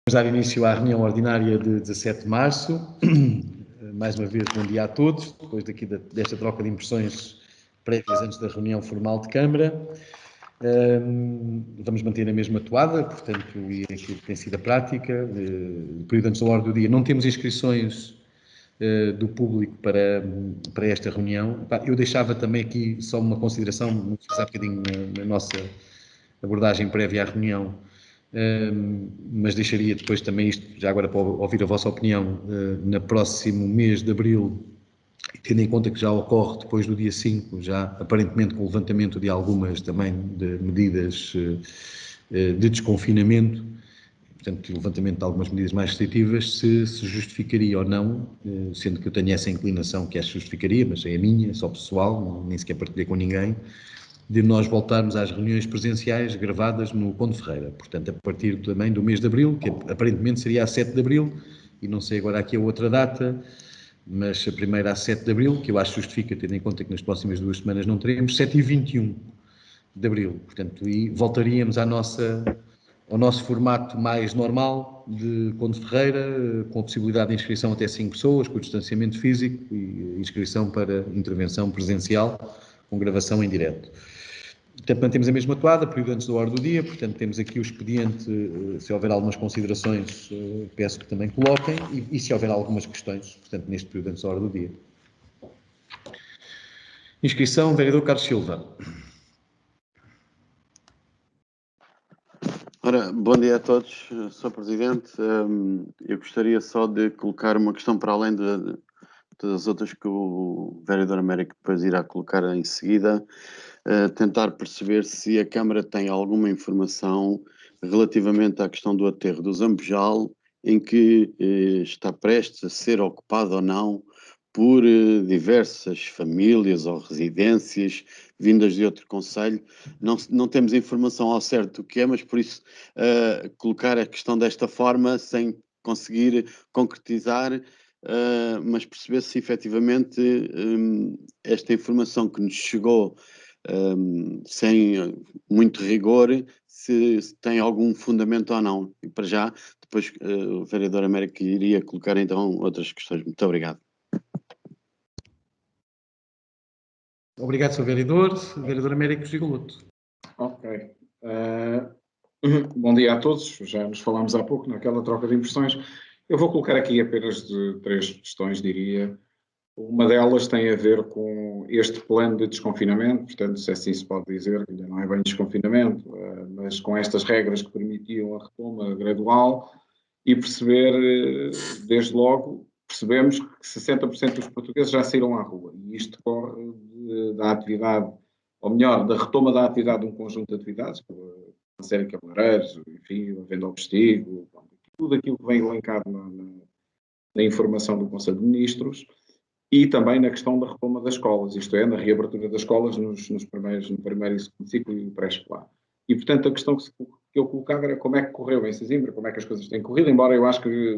Vamos dar início à reunião ordinária de 17 de março. Mais uma vez, bom dia a todos. Depois desta troca de impressões prévias antes da reunião formal de Câmara. Vamos manter a mesma toada, portanto, e aquilo que tem sido a prática. Período antes da ordem do dia. Não temos inscrições do público para esta reunião. Eu deixava também aqui só uma consideração, não fiz há bocadinho na nossa abordagem prévia à reunião, mas deixaria depois também isto, já agora para ouvir a vossa opinião, no próximo mês de Abril, tendo em conta que já ocorre depois do dia 5, já aparentemente com o levantamento de algumas também de medidas de desconfinamento, portanto, o levantamento de algumas medidas mais restritivas, se justificaria ou não, sendo que eu tenho essa inclinação que acho que justificaria, mas é a minha, só pessoal, nem sequer partilhei com ninguém, de nós voltarmos às reuniões presenciais gravadas no Conde Ferreira. Portanto, a partir também do mês de Abril, que aparentemente seria a 7 de Abril, e não sei agora aqui a outra data, mas a primeira a 7 de Abril, que eu acho que justifica, tendo em conta que nas próximas 2 semanas não teremos, 7 e 21 de Abril. Portanto, e voltaríamos ao nosso formato mais normal de Conde Ferreira, com a possibilidade de inscrição até 5 pessoas, com o distanciamento físico e inscrição para intervenção presencial, com gravação em direto. Portanto, mantemos a mesma toada, período antes da hora do dia, portanto, temos aqui o expediente, se houver algumas considerações, peço que também coloquem, e se houver algumas questões, portanto, neste período antes da hora do dia. Inscrição, vereador Carlos Silva. Ora, bom dia a todos, Sr. Presidente. Eu gostaria só de colocar uma questão para além das outras que o vereador Américo depois irá colocar em seguida, tentar perceber se a Câmara tem alguma informação relativamente à questão do aterro do Zambojal, em que está prestes a ser ocupado ou não por diversas famílias ou residências vindas de outro concelho. Não temos informação ao certo do que é, mas por isso colocar a questão desta forma, sem conseguir concretizar, mas perceber se efetivamente esta informação que nos chegou sem muito rigor, se tem algum fundamento ou não. E para já, depois o vereador Américo iria colocar então outras questões. Muito obrigado. Obrigado, Sr. Vereador. Vereador Américo Gigoloto. Ok. Bom dia a todos. Já nos falámos há pouco naquela troca de impressões. Eu vou colocar aqui apenas 3 questões, diria. Uma delas tem a ver com este plano de desconfinamento, portanto, se assim se pode dizer, ainda não é bem desconfinamento, mas com estas regras que permitiam a retoma gradual e perceber, desde logo, percebemos que 60% dos portugueses já saíram à rua e isto decorre da atividade, ou melhor, da retoma da atividade de um conjunto de atividades, uma série de cabeleireiros, enfim, a venda ao vestido, tudo aquilo que vem elencado na informação do Conselho de Ministros, e também na questão da retoma das escolas, isto é, na reabertura das escolas no primeiro e segundo ciclo e pré-escolar. E, portanto, a questão que eu colocava era como é que correu em Sesimbra, como é que as coisas têm corrido, embora eu acho que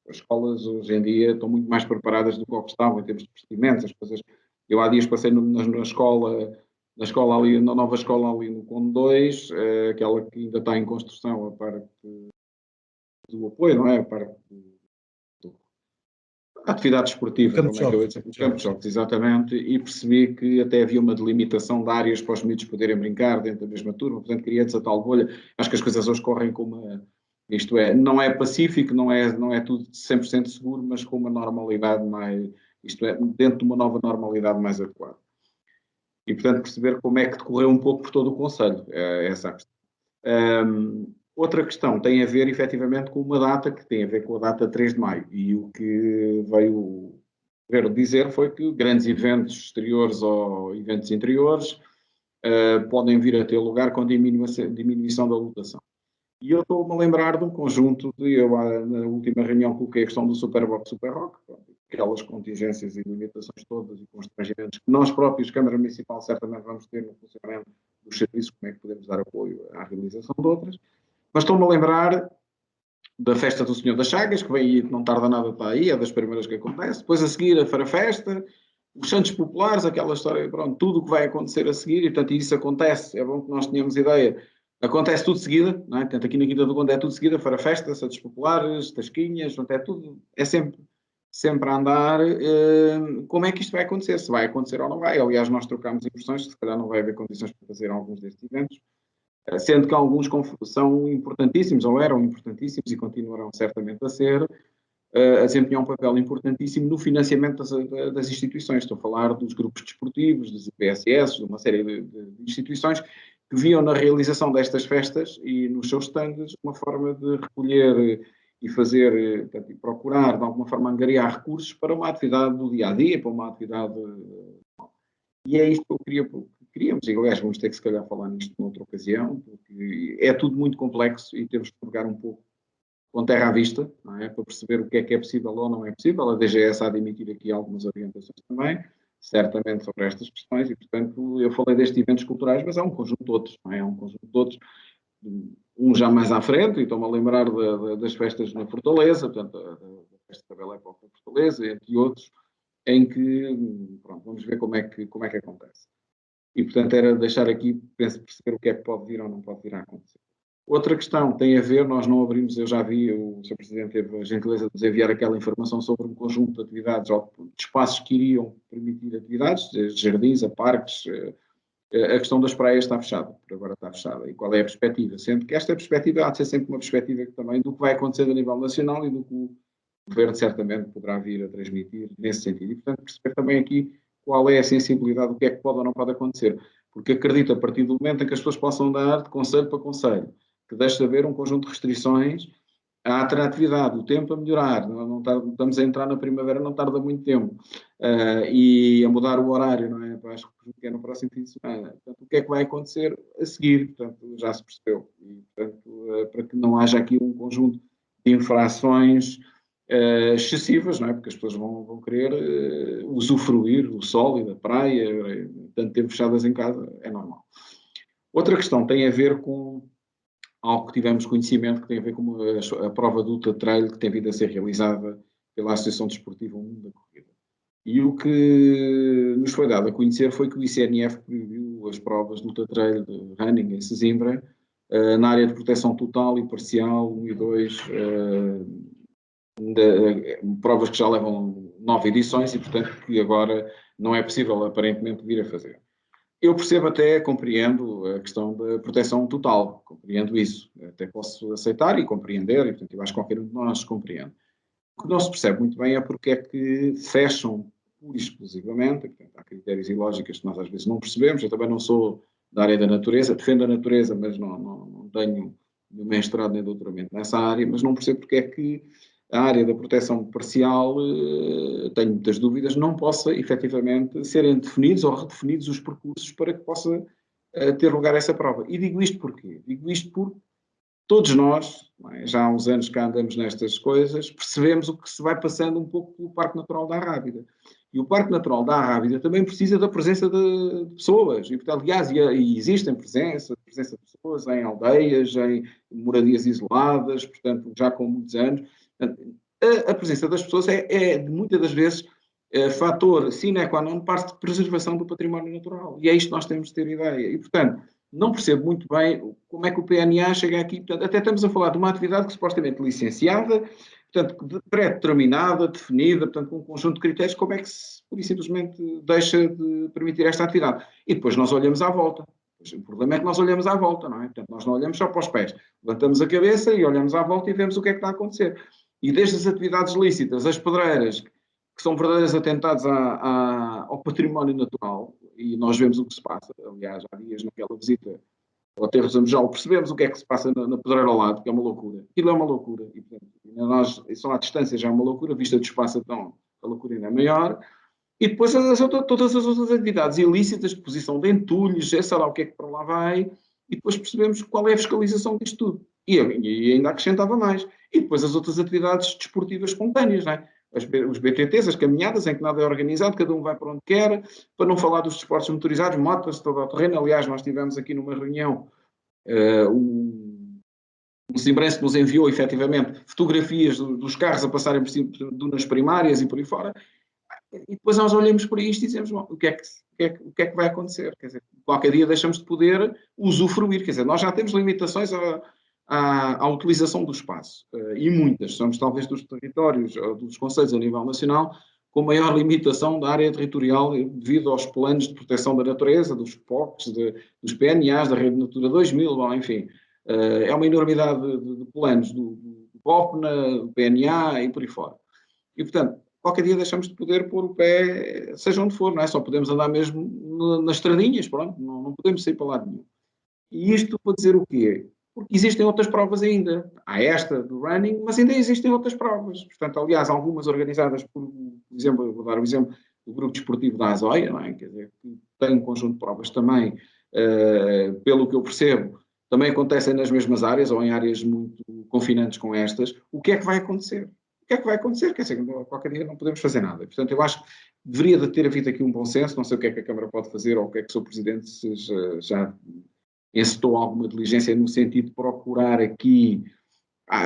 as escolas hoje em dia estão muito mais preparadas do que estavam em termos de procedimentos, as coisas. Eu há dias passei na escola ali, na nova escola ali no Conde 2, aquela que ainda está em construção, a parte do apoio, não é? A parte atividade esportiva, como é que eu ia dizer? Campo de jogos, exatamente, e percebi que até havia uma delimitação de áreas para os miúdos poderem brincar dentro da mesma turma, portanto, queria essa tal bolha. Acho que as coisas hoje correm com uma. Isto é, não é pacífico, não é tudo 100% seguro, mas com uma normalidade mais. Isto é, dentro de uma nova normalidade mais adequada. E, portanto, perceber como é que decorreu um pouco por todo o Conselho, essa a questão. Outra questão tem a ver, efetivamente, com uma data que tem a ver com a data 3 de maio. E o que veio dizer foi que grandes eventos exteriores ou eventos interiores podem vir a ter lugar com diminuição da lotação. E eu estou-me a lembrar de um conjunto eu na última reunião coloquei a questão do Superbox Super Rock, aquelas contingências e limitações todas e constrangimentos que nós próprios, Câmara Municipal, certamente vamos ter no funcionamento dos serviços, como é que podemos dar apoio à realização de outras. Mas estou-me a lembrar da festa do Senhor das Chagas, que vem aí, não tarda nada, está aí, é das primeiras que acontece. Depois a seguir a Farafesta, os Santos Populares, aquela história, pronto, tudo o que vai acontecer a seguir, e portanto isso acontece. É bom que nós tenhamos ideia acontece tudo de seguida, não é? Portanto, aqui na Quinta do Conde é tudo de seguida, para festas, santos populares, tasquinhas, portanto, é tudo, é sempre a andar. Como é que isto vai acontecer? Se vai acontecer ou não vai? Aliás, nós trocámos impressões, se calhar não vai haver condições para fazer alguns destes eventos, sendo que alguns são importantíssimos, ou eram importantíssimos e continuarão certamente a ser, a desempenhar um papel importantíssimo no financiamento das instituições. Estou a falar dos grupos desportivos, dos IPSS, de uma série de instituições que viam na realização destas festas e nos seus stands uma forma de recolher e fazer, portanto, e procurar, de alguma forma, angariar recursos para uma atividade do dia-a-dia, para uma atividade... E é isto que queríamos, e aliás vamos ter que se calhar falar nisto noutra ocasião, porque é tudo muito complexo e temos que pegar um pouco com terra à vista, não é? Para perceber o que é possível ou não é possível. A DGS há de emitir aqui algumas orientações também, certamente sobre estas questões, e portanto eu falei destes eventos culturais, mas há um conjunto de outros, não é? Há um conjunto de outros, um já mais à frente, e estou-me a lembrar das festas na Fortaleza, portanto, da festa da Bela Época da Fortaleza, entre outros, em que, pronto, vamos ver como é que acontece. E, portanto, era deixar aqui, penso, perceber o que é que pode vir ou não pode vir a acontecer. Outra questão tem a ver, nós não abrimos, eu já vi, o Sr. Presidente teve a gentileza de nos enviar aquela informação sobre um conjunto de atividades ou de espaços que iriam permitir atividades, desde jardins a parques. A questão das praias está fechada, por agora está fechada. E qual é a perspectiva? Sendo que esta perspectiva há de ser sempre uma perspectiva também do que vai acontecer a nível nacional e do que o Governo certamente poderá vir a transmitir nesse sentido. E, portanto, perceber também aqui qual é a sensibilidade do que é que pode ou não pode acontecer. Porque acredito, a partir do momento em que as pessoas possam dar de conselho para conselho, que deixe de haver um conjunto de restrições à atratividade, o tempo a melhorar, estamos a entrar na primavera, não tarda muito tempo, e a mudar o horário, não é? Acho que é no próximo fim de semana. Portanto, o que é que vai acontecer a seguir? Portanto, já se percebeu. E, portanto, para que não haja aqui um conjunto de infrações excessivas, não é? Porque as pessoas vão querer usufruir o sol e da praia, tanto tempo fechadas em casa, é normal. Outra questão tem a ver com algo que tivemos conhecimento, que tem a ver com a prova do Ultra Trail que tem vindo a ser realizada pela Associação Desportiva Mundo da Corrida. E o que nos foi dado a conhecer foi que o ICNF proibiu as provas do Ultra Trail de running em Sesimbra, na área de proteção total e parcial, 1 e 2, provas que já levam 9 edições e, portanto, que agora não é possível, aparentemente, vir a fazer. Eu percebo até, compreendo a questão da proteção total, compreendo isso, até posso aceitar e compreender, e portanto eu acho que qualquer um de nós compreende. O que não se percebe muito bem é porque é que fecham pura e exclusivamente, portanto, há critérios e lógicas que nós às vezes não percebemos, eu também não sou da área da natureza, defendo a natureza, mas não tenho nenhum mestrado nem doutoramento nessa área, mas não percebo porque é que a área da proteção parcial, tenho muitas dúvidas, não possa efetivamente serem definidos ou redefinidos os percursos para que possa ter lugar essa prova. E digo isto porquê? Digo isto porque todos nós, já há uns anos que andamos nestas coisas, percebemos o que se vai passando um pouco pelo Parque Natural da Arrábida. E o Parque Natural da Arrábida também precisa da presença de pessoas. E, portanto, aliás, e existem presença de pessoas em aldeias, em moradias isoladas, portanto, já com muitos anos. A presença das pessoas é muitas das vezes, fator sine qua non para a preservação do património natural. E é isto que nós temos de ter ideia. E, portanto, não percebo muito bem como é que o PNA chega aqui. Portanto, até estamos a falar de uma atividade que supostamente licenciada, portanto, pré-determinada, definida, portanto, com um conjunto de critérios, como é que se, por simplesmente, deixa de permitir esta atividade? E depois nós olhamos à volta. O problema é que nós olhamos à volta, não é? Portanto, nós não olhamos só para os pés. Levantamos a cabeça e olhamos à volta e vemos o que é que está a acontecer. E desde as atividades lícitas, as pedreiras, que são verdadeiros atentados ao património natural, e nós vemos o que se passa. Aliás, há dias naquela visita ao Aterro de Zambojal, percebemos o que é que se passa na pedreira ao lado, que é uma loucura. Aquilo é uma loucura. E, portanto, nós, só à distância já é uma loucura, vista do espaço, então a loucura ainda é maior. E depois todas as outras atividades ilícitas, de posição de entulhos, sei lá o que é que para lá vai, e depois percebemos qual é a fiscalização disto tudo. E ainda acrescentava mais. E depois as outras atividades desportivas espontâneas, não é? Os BTTs, as caminhadas, em que nada é organizado, cada um vai para onde quer, para não falar dos desportos motorizados, motas, todo o terreno. Aliás, nós tivemos aqui numa reunião um simbrense que nos enviou, efetivamente, fotografias dos carros a passarem por cima de dunas primárias e por aí fora. E depois nós olhamos para isto e dizemos, bom, o que é que vai acontecer? Quer dizer, qualquer dia deixamos de poder usufruir. Quer dizer, nós já temos limitações à utilização do espaço. E muitas. Somos talvez dos territórios, dos concelhos a nível nacional, com maior limitação da área territorial devido aos planos de proteção da natureza, dos POCs, dos PNAs, da Rede Natura 2000, bom, enfim. É uma enormidade de planos do POPNA, do PNA e por aí fora. E, portanto, qualquer dia deixamos de poder pôr o pé, seja onde for, não é? Só podemos andar mesmo nas estradinhas, pronto, não podemos sair para lado nenhum. E isto para dizer o quê? Porque existem outras provas ainda. Há esta do running, mas ainda existem outras provas. Portanto, aliás, algumas organizadas por exemplo, eu vou dar o exemplo do Grupo Desportivo da Azóia, não é? Quer dizer, que tem um conjunto de provas também, pelo que eu percebo, também acontecem nas mesmas áreas ou em áreas muito confinantes com estas. O que é que vai acontecer? O que é que vai acontecer? Quer dizer, qualquer dia não podemos fazer nada. Portanto, eu acho que deveria de ter havido aqui um bom senso, não sei o que é que a Câmara pode fazer ou o que é que o Sr. Presidente já encetou alguma diligência no sentido de procurar aqui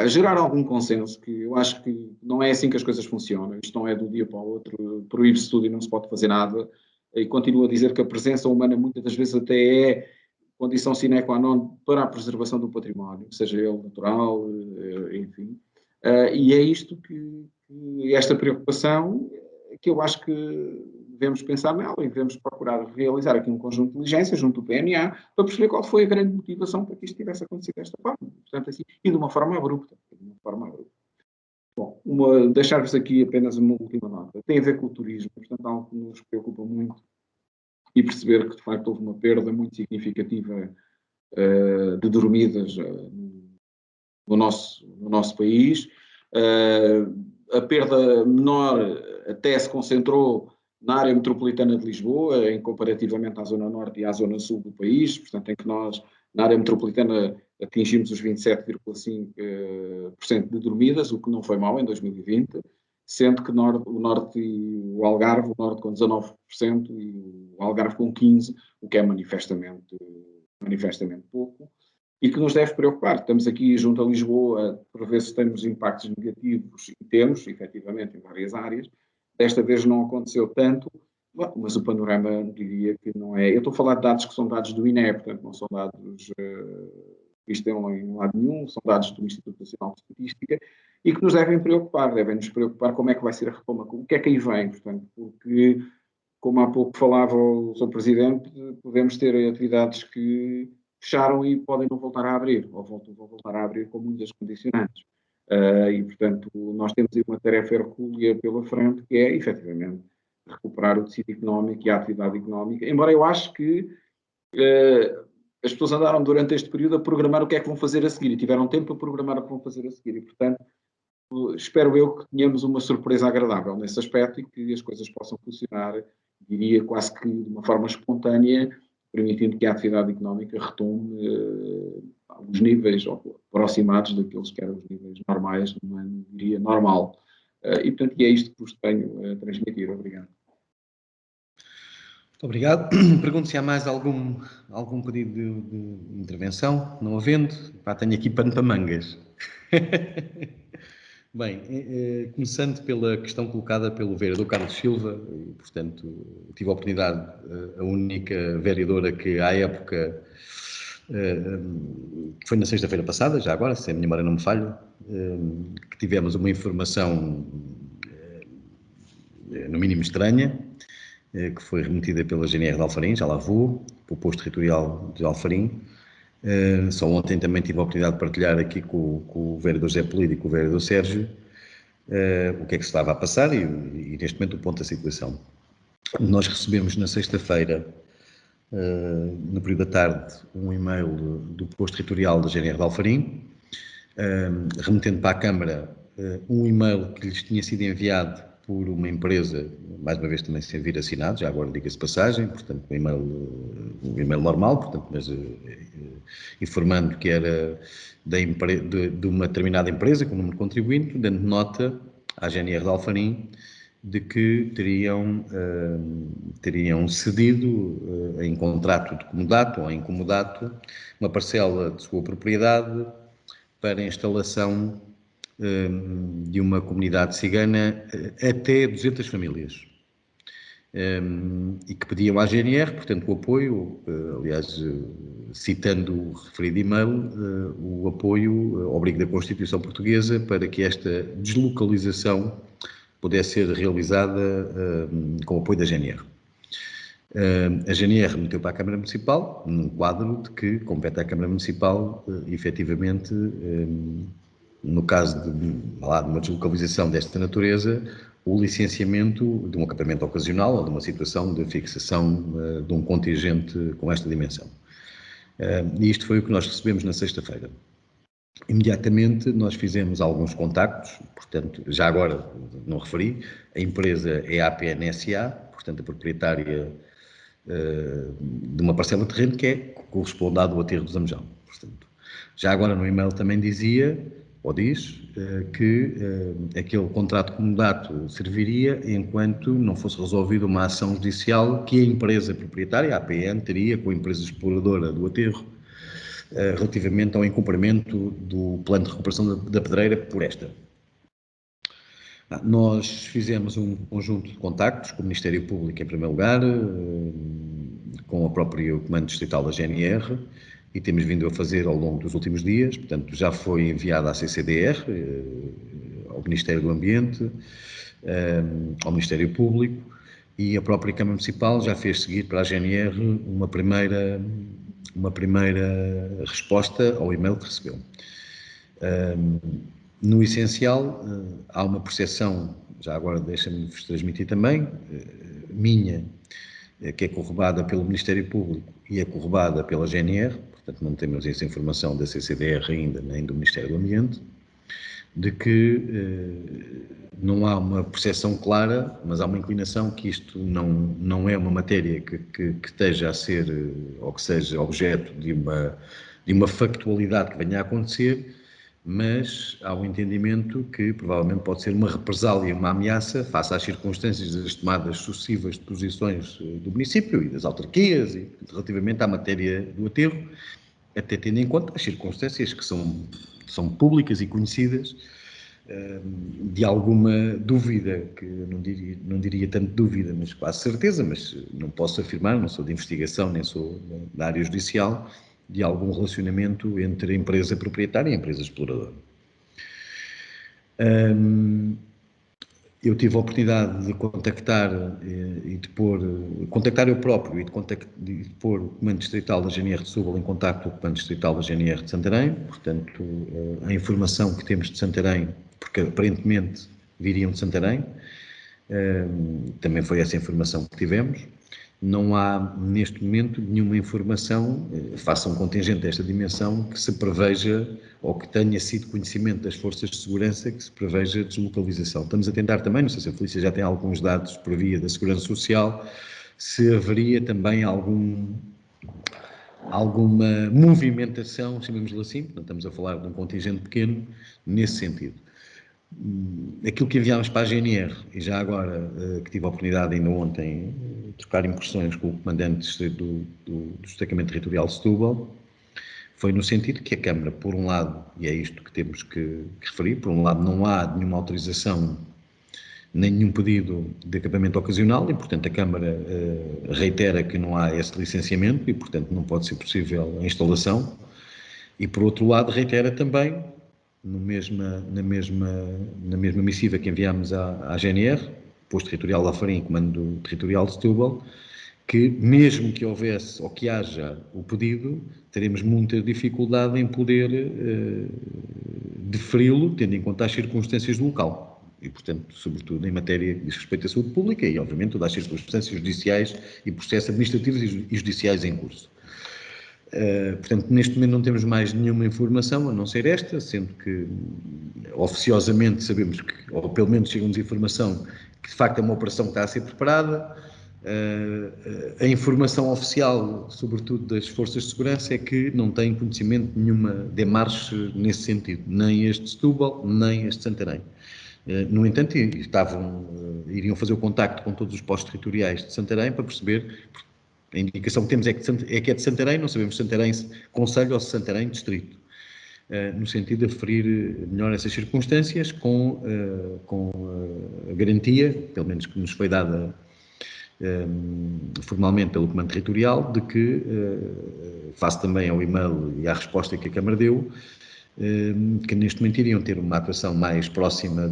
gerar algum consenso, que eu acho que não é assim que as coisas funcionam. Isto não é do dia para o outro, proíbe-se tudo e não se pode fazer nada. E continuo a dizer que a presença humana muitas das vezes até é condição sine qua non para a preservação do património, seja ele natural, enfim. E é isto que esta preocupação, que eu acho que devemos pensar nela e devemos procurar realizar aqui um conjunto de diligências junto do PNA para perceber qual foi a grande motivação para que isto tivesse acontecido desta forma. Portanto, assim, e de uma forma abrupta. Bom, deixar-vos aqui apenas uma última nota. Tem a ver com o turismo, portanto, algo que nos preocupa muito e perceber que, de facto, houve uma perda muito significativa de dormidas no nosso país. A perda menor até se concentrou na área metropolitana de Lisboa, em comparativamente à zona norte e à zona sul do país, portanto, em que nós, na área metropolitana, atingimos os 27,5% de dormidas, o que não foi mau em 2020, sendo que o norte e o Algarve, o norte com 19% e o Algarve com 15%, o que é manifestamente pouco, e que nos deve preocupar. Estamos aqui junto a Lisboa para ver se temos impactos negativos, e temos, efetivamente, em várias áreas. Desta vez não aconteceu tanto, mas o panorama diria que não é. Eu estou a falar de dados que são dados do INE, portanto não são dados isto em lado nenhum, são dados do Instituto Nacional de Estatística e que nos devem nos preocupar como é que vai ser a retoma, o que é que aí vem, portanto, porque, como há pouco falava o Sr. Presidente, podemos ter atividades que fecharam e podem não voltar a abrir, ou vão voltar a abrir com muitas condicionantes. E, portanto, nós temos aí uma tarefa hercúlea pela frente, que é, efetivamente, recuperar o tecido económico e a atividade económica, embora eu acho que as pessoas andaram durante este período a programar o que é que vão fazer a seguir, e tiveram tempo para programar o que vão fazer a seguir, e, portanto, espero eu que tenhamos uma surpresa agradável nesse aspecto e que as coisas possam funcionar, diria, quase que de uma forma espontânea, permitindo que a atividade económica retome os níveis aproximados daqueles que eram os níveis normais, num ano, diria, normal. E, portanto, é isto que vos tenho a transmitir. Obrigado. Muito obrigado. Pergunto se há mais algum pedido de intervenção. Não havendo, tenho aqui pano para mangas. Bem, começando pela questão colocada pelo vereador Carlos Silva, e, portanto, tive a oportunidade, a única vereadora que à época, que foi na sexta-feira passada, já agora, se a minha memória não me falha, que tivemos uma informação, no mínimo estranha, que foi remetida pela GNR de Alfarim, já lá vou, para o posto territorial de Alfarim. Só ontem também tive a oportunidade de partilhar aqui com o vereador José Polido e com o vereador Sérgio o que é que se estava a passar e neste momento o ponto da situação. Nós recebemos na sexta-feira, no período da tarde, um e-mail do posto territorial da GNR de Alfarim, remetendo para a Câmara um e-mail que lhes tinha sido enviado por uma empresa, mais uma vez também sem vir assinado, já agora diga-se passagem, portanto um e-mail normal, portanto, mas informando que era de uma determinada empresa, com o número de contribuinte, dando nota à GNR de Alfarim de que teriam cedido em contrato de comodato ou em comodato uma parcela de sua propriedade para a instalação de uma comunidade cigana até 200 famílias. e que pediam à GNR, portanto, o apoio, aliás, citando o referido e-mail, o apoio ao abrigo da Constituição Portuguesa para que esta deslocalização pudesse ser realizada com o apoio da GNR. A GNR meteu para a Câmara Municipal, num quadro de que compete à Câmara Municipal, efetivamente, no caso de uma deslocalização desta natureza, o licenciamento de um acampamento ocasional ou de uma situação de fixação de um contingente com esta dimensão. E isto foi o que nós recebemos na sexta-feira. Imediatamente nós fizemos alguns contactos, portanto, já agora não referi, a empresa é a APN-SA, portanto a proprietária de uma parcela de terreno que corresponde ao aterro do Zamejão. Portanto, já agora no e-mail também dizia, ou diz, que aquele contrato comodato serviria enquanto não fosse resolvida uma ação judicial que a empresa proprietária, a APN, teria com a empresa exploradora do aterro, relativamente ao incumprimento do plano de recuperação da pedreira por esta. Nós fizemos um conjunto de contactos com o Ministério Público em primeiro lugar, com o próprio Comando Distrital da GNR, e temos vindo a fazer ao longo dos últimos dias, portanto já foi enviada à CCDR, ao Ministério do Ambiente, ao Ministério Público, e a própria Câmara Municipal já fez seguir para a GNR uma primeira resposta ao e-mail que recebeu. No essencial, há uma percepção, já agora deixa-me-vos transmitir também, minha, que é corroborada pelo Ministério Público e é corroborada pela GNR, portanto não temos essa informação da CCDR ainda, nem do Ministério do Ambiente, de que não há uma percepção clara, mas há uma inclinação que isto não é uma matéria que esteja a ser, ou que seja objeto de uma factualidade que venha a acontecer, mas há um entendimento que provavelmente pode ser uma represália, uma ameaça face às circunstâncias das tomadas sucessivas de posições do município e das autarquias e relativamente à matéria do aterro, até tendo em conta as circunstâncias que são públicas e conhecidas, de alguma dúvida, que eu não diria tanto dúvida, mas quase certeza, mas não posso afirmar, não sou de investigação, nem sou da área judicial, de algum relacionamento entre a empresa proprietária e a empresa exploradora. Eu tive a oportunidade de contactar e de contactar eu próprio e de pôr o Comando Distrital da GNR de Setúbal em contacto com o Comando Distrital da GNR de Santarém, portanto, a informação que temos de Santarém, porque aparentemente viriam de Santarém, também foi essa informação que tivemos. Não há, neste momento, nenhuma informação, face a um contingente desta dimensão, que se preveja, ou que tenha sido conhecimento das forças de segurança, que se preveja deslocalização. Estamos a tentar também, não sei se a polícia já tem alguns dados por via da Segurança Social, se haveria também alguma movimentação, chamemos-lhe assim, não estamos a falar de um contingente pequeno, nesse sentido. Aquilo que enviámos para a GNR, e já agora que tive a oportunidade ainda ontem de trocar impressões com o comandante do destacamento territorial de Setúbal, foi no sentido que a Câmara, por um lado, e é isto que temos que referir, por um lado não há nenhuma autorização, nem nenhum pedido de acampamento ocasional, e portanto a Câmara reitera que não há esse licenciamento e portanto não pode ser possível a instalação, e por outro lado reitera também, na mesma missiva que enviámos à GNR, Posto Territorial de Alfarim, Comando Territorial de Setúbal, que mesmo que houvesse ou que haja o pedido, teremos muita dificuldade em poder deferi-lo, tendo em conta as circunstâncias do local. E, portanto, sobretudo em matéria que diz respeito à saúde pública e, obviamente, todas as circunstâncias judiciais e processos administrativos e judiciais em curso. Portanto, neste momento não temos mais nenhuma informação, a não ser esta, sendo que oficiosamente sabemos que, ou pelo menos chegamos a informação, que de facto é uma operação que está a ser preparada. A informação oficial, sobretudo das forças de segurança, é que não têm conhecimento de nenhuma demarche nesse sentido, nem este de Setúbal, nem este de Santarém. No entanto, iriam fazer o contacto com todos os postos territoriais de Santarém para perceber. A indicação que temos é que é de Santarém, não sabemos se Santarém Conselho ou se Santarém Distrito, no sentido de aferir melhor essas circunstâncias com a garantia, pelo menos que nos foi dada formalmente pelo Comando Territorial, de que, face também ao e-mail e à resposta que a Câmara deu, que neste momento iriam ter uma atuação mais próxima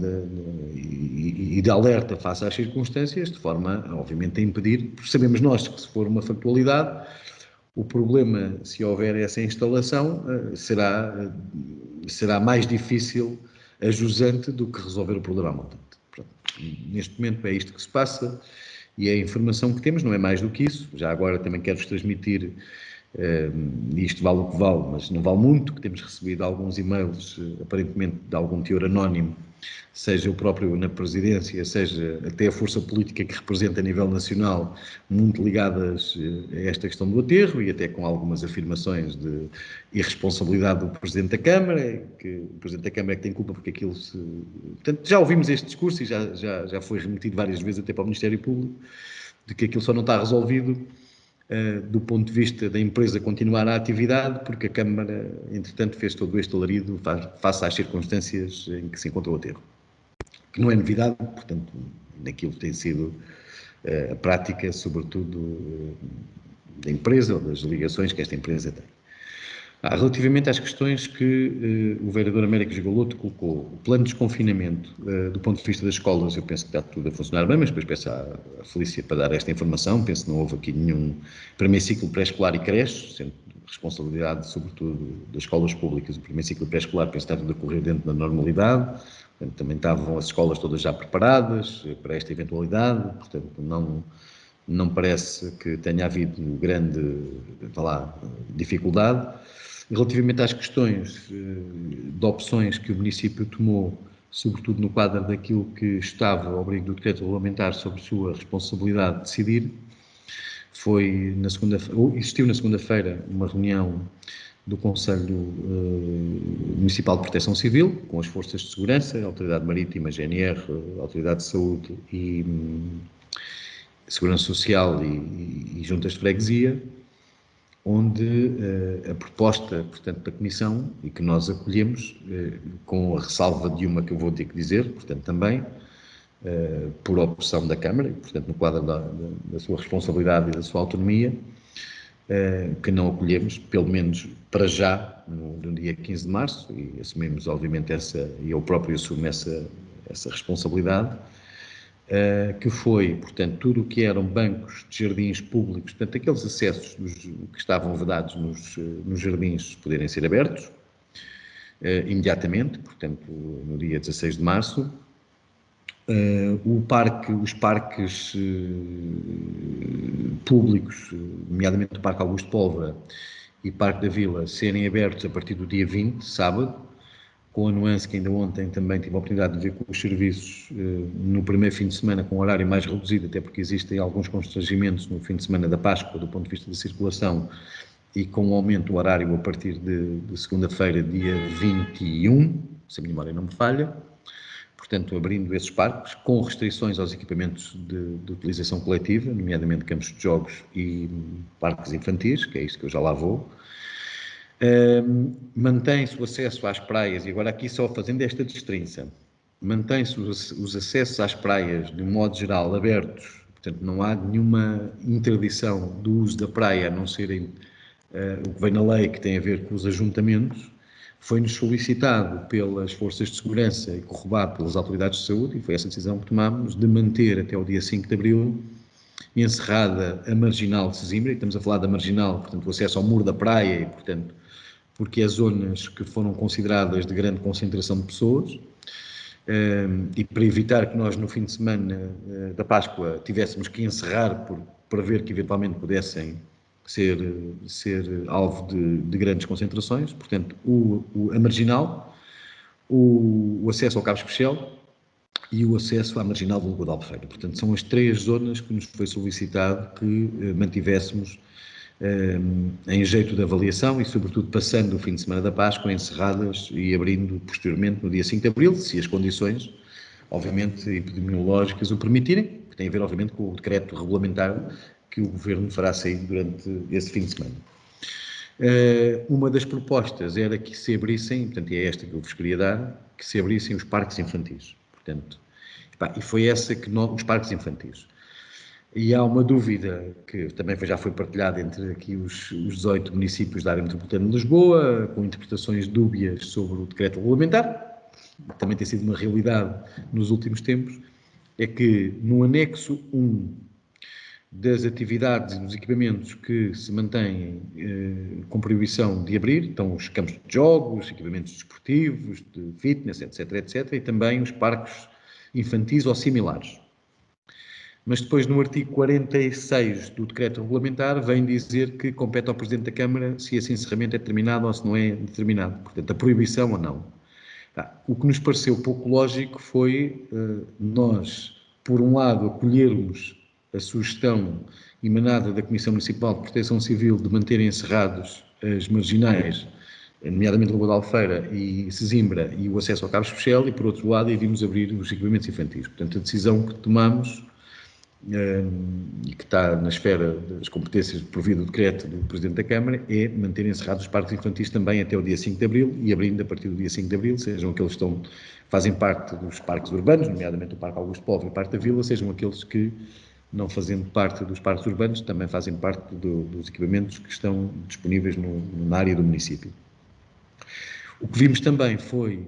e de alerta face às circunstâncias, de forma, obviamente, a impedir, porque sabemos nós que se for uma factualidade, o problema, se houver essa instalação, será mais difícil a jusante do que resolver o problema à montante. Neste momento é isto que se passa e a informação que temos não é mais do que isso. Já agora também quero-vos transmitir, isto vale o que vale, mas não vale muito, que temos recebido alguns e-mails, aparentemente de algum teor anónimo, seja o próprio na presidência, seja até a força política que representa a nível nacional, muito ligadas a esta questão do aterro e até com algumas afirmações de irresponsabilidade do Presidente da Câmara, que o Presidente da Câmara é que tem culpa porque aquilo se... Portanto, já ouvimos este discurso e já foi remetido várias vezes até para o Ministério Público, de que aquilo só não está resolvido do ponto de vista da empresa continuar a atividade, porque a Câmara, entretanto, fez todo este alarido face às circunstâncias em que se encontra o aterro. Que não é novidade, portanto, naquilo que tem sido a prática, sobretudo, da empresa ou das ligações que esta empresa tem. Relativamente às questões que o vereador Américo Gigoloto colocou, o plano de desconfinamento, do ponto de vista das escolas, eu penso que está tudo a funcionar bem, mas depois peço à Felícia para dar esta informação. Penso que não houve aqui nenhum primeiro ciclo pré-escolar e creche, sendo responsabilidade, sobretudo, das escolas públicas. O primeiro ciclo pré-escolar penso que está tudo a correr dentro da normalidade, portanto, também estavam as escolas todas já preparadas para esta eventualidade, portanto, não parece que tenha havido grande, dificuldade. Relativamente às questões de opções que o município tomou, sobretudo no quadro daquilo que estava ao abrigo do decreto regulamentar sobre sua responsabilidade de decidir, existiu na segunda-feira uma reunião do Conselho Municipal de Proteção Civil, com as forças de segurança, a Autoridade Marítima, a GNR, a Autoridade de Saúde e Segurança Social e Juntas de Freguesia, onde a proposta, portanto, da Comissão, e que nós acolhemos, com a ressalva de uma que eu vou ter que dizer, portanto, também, por opção da Câmara, portanto, no quadro da sua responsabilidade e da sua autonomia, que não acolhemos, pelo menos para já, no dia 15 de março, e assumimos, obviamente, e eu próprio assumo essa responsabilidade, que foi, portanto, tudo o que eram bancos de jardins públicos, portanto, aqueles acessos que estavam vedados nos jardins poderem ser abertos imediatamente, portanto, no dia 16 de março. Os parques públicos, nomeadamente o Parque Augusto Póvoa e o Parque da Vila, serem abertos a partir do dia 20, sábado, com a nuance que ainda ontem também tive a oportunidade de ver com os serviços no primeiro fim de semana com horário mais reduzido, até porque existem alguns constrangimentos no fim de semana da Páscoa do ponto de vista da circulação, e com o aumento do horário a partir de segunda-feira, dia 21, se a minha memória não me falha, portanto abrindo esses parques, com restrições aos equipamentos de utilização coletiva, nomeadamente campos de jogos e parques infantis, que é isto que eu já lá vou. Mantém-se o acesso às praias, e agora aqui só fazendo esta distinção, mantém-se os acessos às praias, de um modo geral, abertos, portanto não há nenhuma interdição do uso da praia, a não serem o que vem na lei, que tem a ver com os ajuntamentos. Foi-nos solicitado pelas forças de segurança e corroborado pelas autoridades de saúde, e foi essa decisão que tomámos, de manter até o dia 5 de abril encerrada a Marginal de Sesimbra, e estamos a falar da Marginal, portanto o acesso ao muro da praia, e portanto porque as zonas que foram consideradas de grande concentração de pessoas, e para evitar que nós no fim de semana da Páscoa tivéssemos que encerrar para ver que eventualmente pudessem ser alvo de grandes concentrações, portanto a Marginal, o acesso ao Cabo Especial e o acesso à Marginal do Lagoa da Albufeira. Portanto, são as três zonas que nos foi solicitado que mantivéssemos em jeito de avaliação e, sobretudo, passando o fim de semana da Páscoa, encerradas e abrindo posteriormente no dia 5 de abril, se as condições, obviamente, epidemiológicas o permitirem, que tem a ver, obviamente, com o decreto regulamentar que o Governo fará sair durante esse fim de semana. Uma das propostas era que se abrissem, portanto, é esta que eu vos queria dar, que se abrissem os parques infantis. Portanto, e foi essa que os parques infantis. E há uma dúvida que também já foi partilhada entre aqui os 18 municípios da área metropolitana de Lisboa, com interpretações dúbias sobre o decreto regulamentar, também tem sido uma realidade nos últimos tempos, é que no anexo 1 das atividades e dos equipamentos que se mantêm com proibição de abrir, estão os campos de jogos, equipamentos desportivos, de fitness, etc, etc, e também os parques infantis ou similares. Mas depois, no artigo 46 do decreto regulamentar, vem dizer que compete ao Presidente da Câmara se esse encerramento é determinado ou se não é determinado. Portanto, a proibição ou não. O que nos pareceu pouco lógico foi nós, por um lado, acolhermos a sugestão emanada da Comissão Municipal de Proteção Civil de manterem encerrados as marginais, nomeadamente Lagoa da Alfeira e Sesimbra, e o acesso ao Cabo Especial, e por outro lado, vimos abrir os equipamentos infantis. Portanto, a decisão que tomamos e que está na esfera das competências por via do decreto do Presidente da Câmara, é manter encerrados os parques infantis também até o dia 5 de Abril e abrindo a partir do dia 5 de Abril, sejam aqueles que fazem parte dos parques urbanos, nomeadamente o Parque Augusto Povo e o Parque da Vila, sejam aqueles que, não fazendo parte dos parques urbanos, também fazem parte dos equipamentos que estão disponíveis na área do município. O que vimos também foi,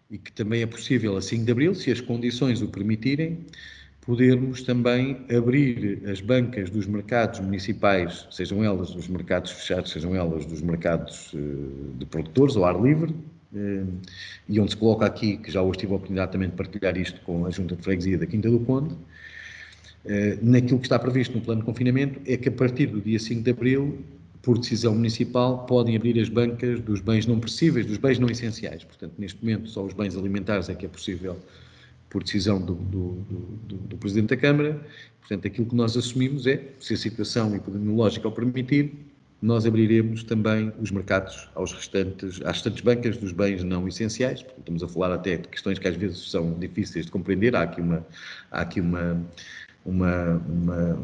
e que também é possível a 5 de Abril, se as condições o permitirem, podermos também abrir as bancas dos mercados municipais, sejam elas dos mercados fechados, sejam elas dos mercados de produtores ao ar livre, e onde se coloca aqui, que já hoje tive a oportunidade também de partilhar isto com a Junta de Freguesia da Quinta do Conde, naquilo que está previsto no plano de confinamento, é que a partir do dia 5 de Abril, por decisão municipal, podem abrir as bancas dos bens não perecíveis, dos bens não essenciais. Portanto, neste momento, só os bens alimentares é que é possível por decisão do Presidente da Câmara. Portanto, aquilo que nós assumimos é, se a situação epidemiológica o permitir, nós abriremos também os mercados às restantes bancas dos bens não essenciais. Portanto, estamos a falar até de questões que às vezes são difíceis de compreender. Há aqui uma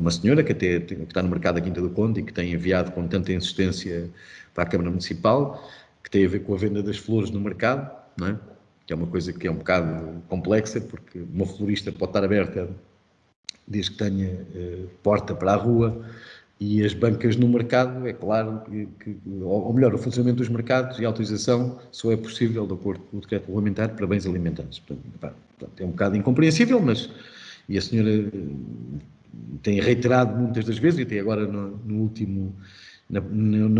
senhora que está no mercado da Quinta do Conde e que tem enviado com tanta insistência para a Câmara Municipal, que tem a ver com a venda das flores no mercado, não é? Que é uma coisa que é um bocado complexa, porque uma florista pode estar aberta desde que tenha porta para a rua, e as bancas no mercado, é claro, ou melhor, o funcionamento dos mercados e a autorização só é possível de acordo com o decreto regulamentar para bens alimentares. Portanto, é um bocado incompreensível, mas e a senhora tem reiterado muitas das vezes, e até agora na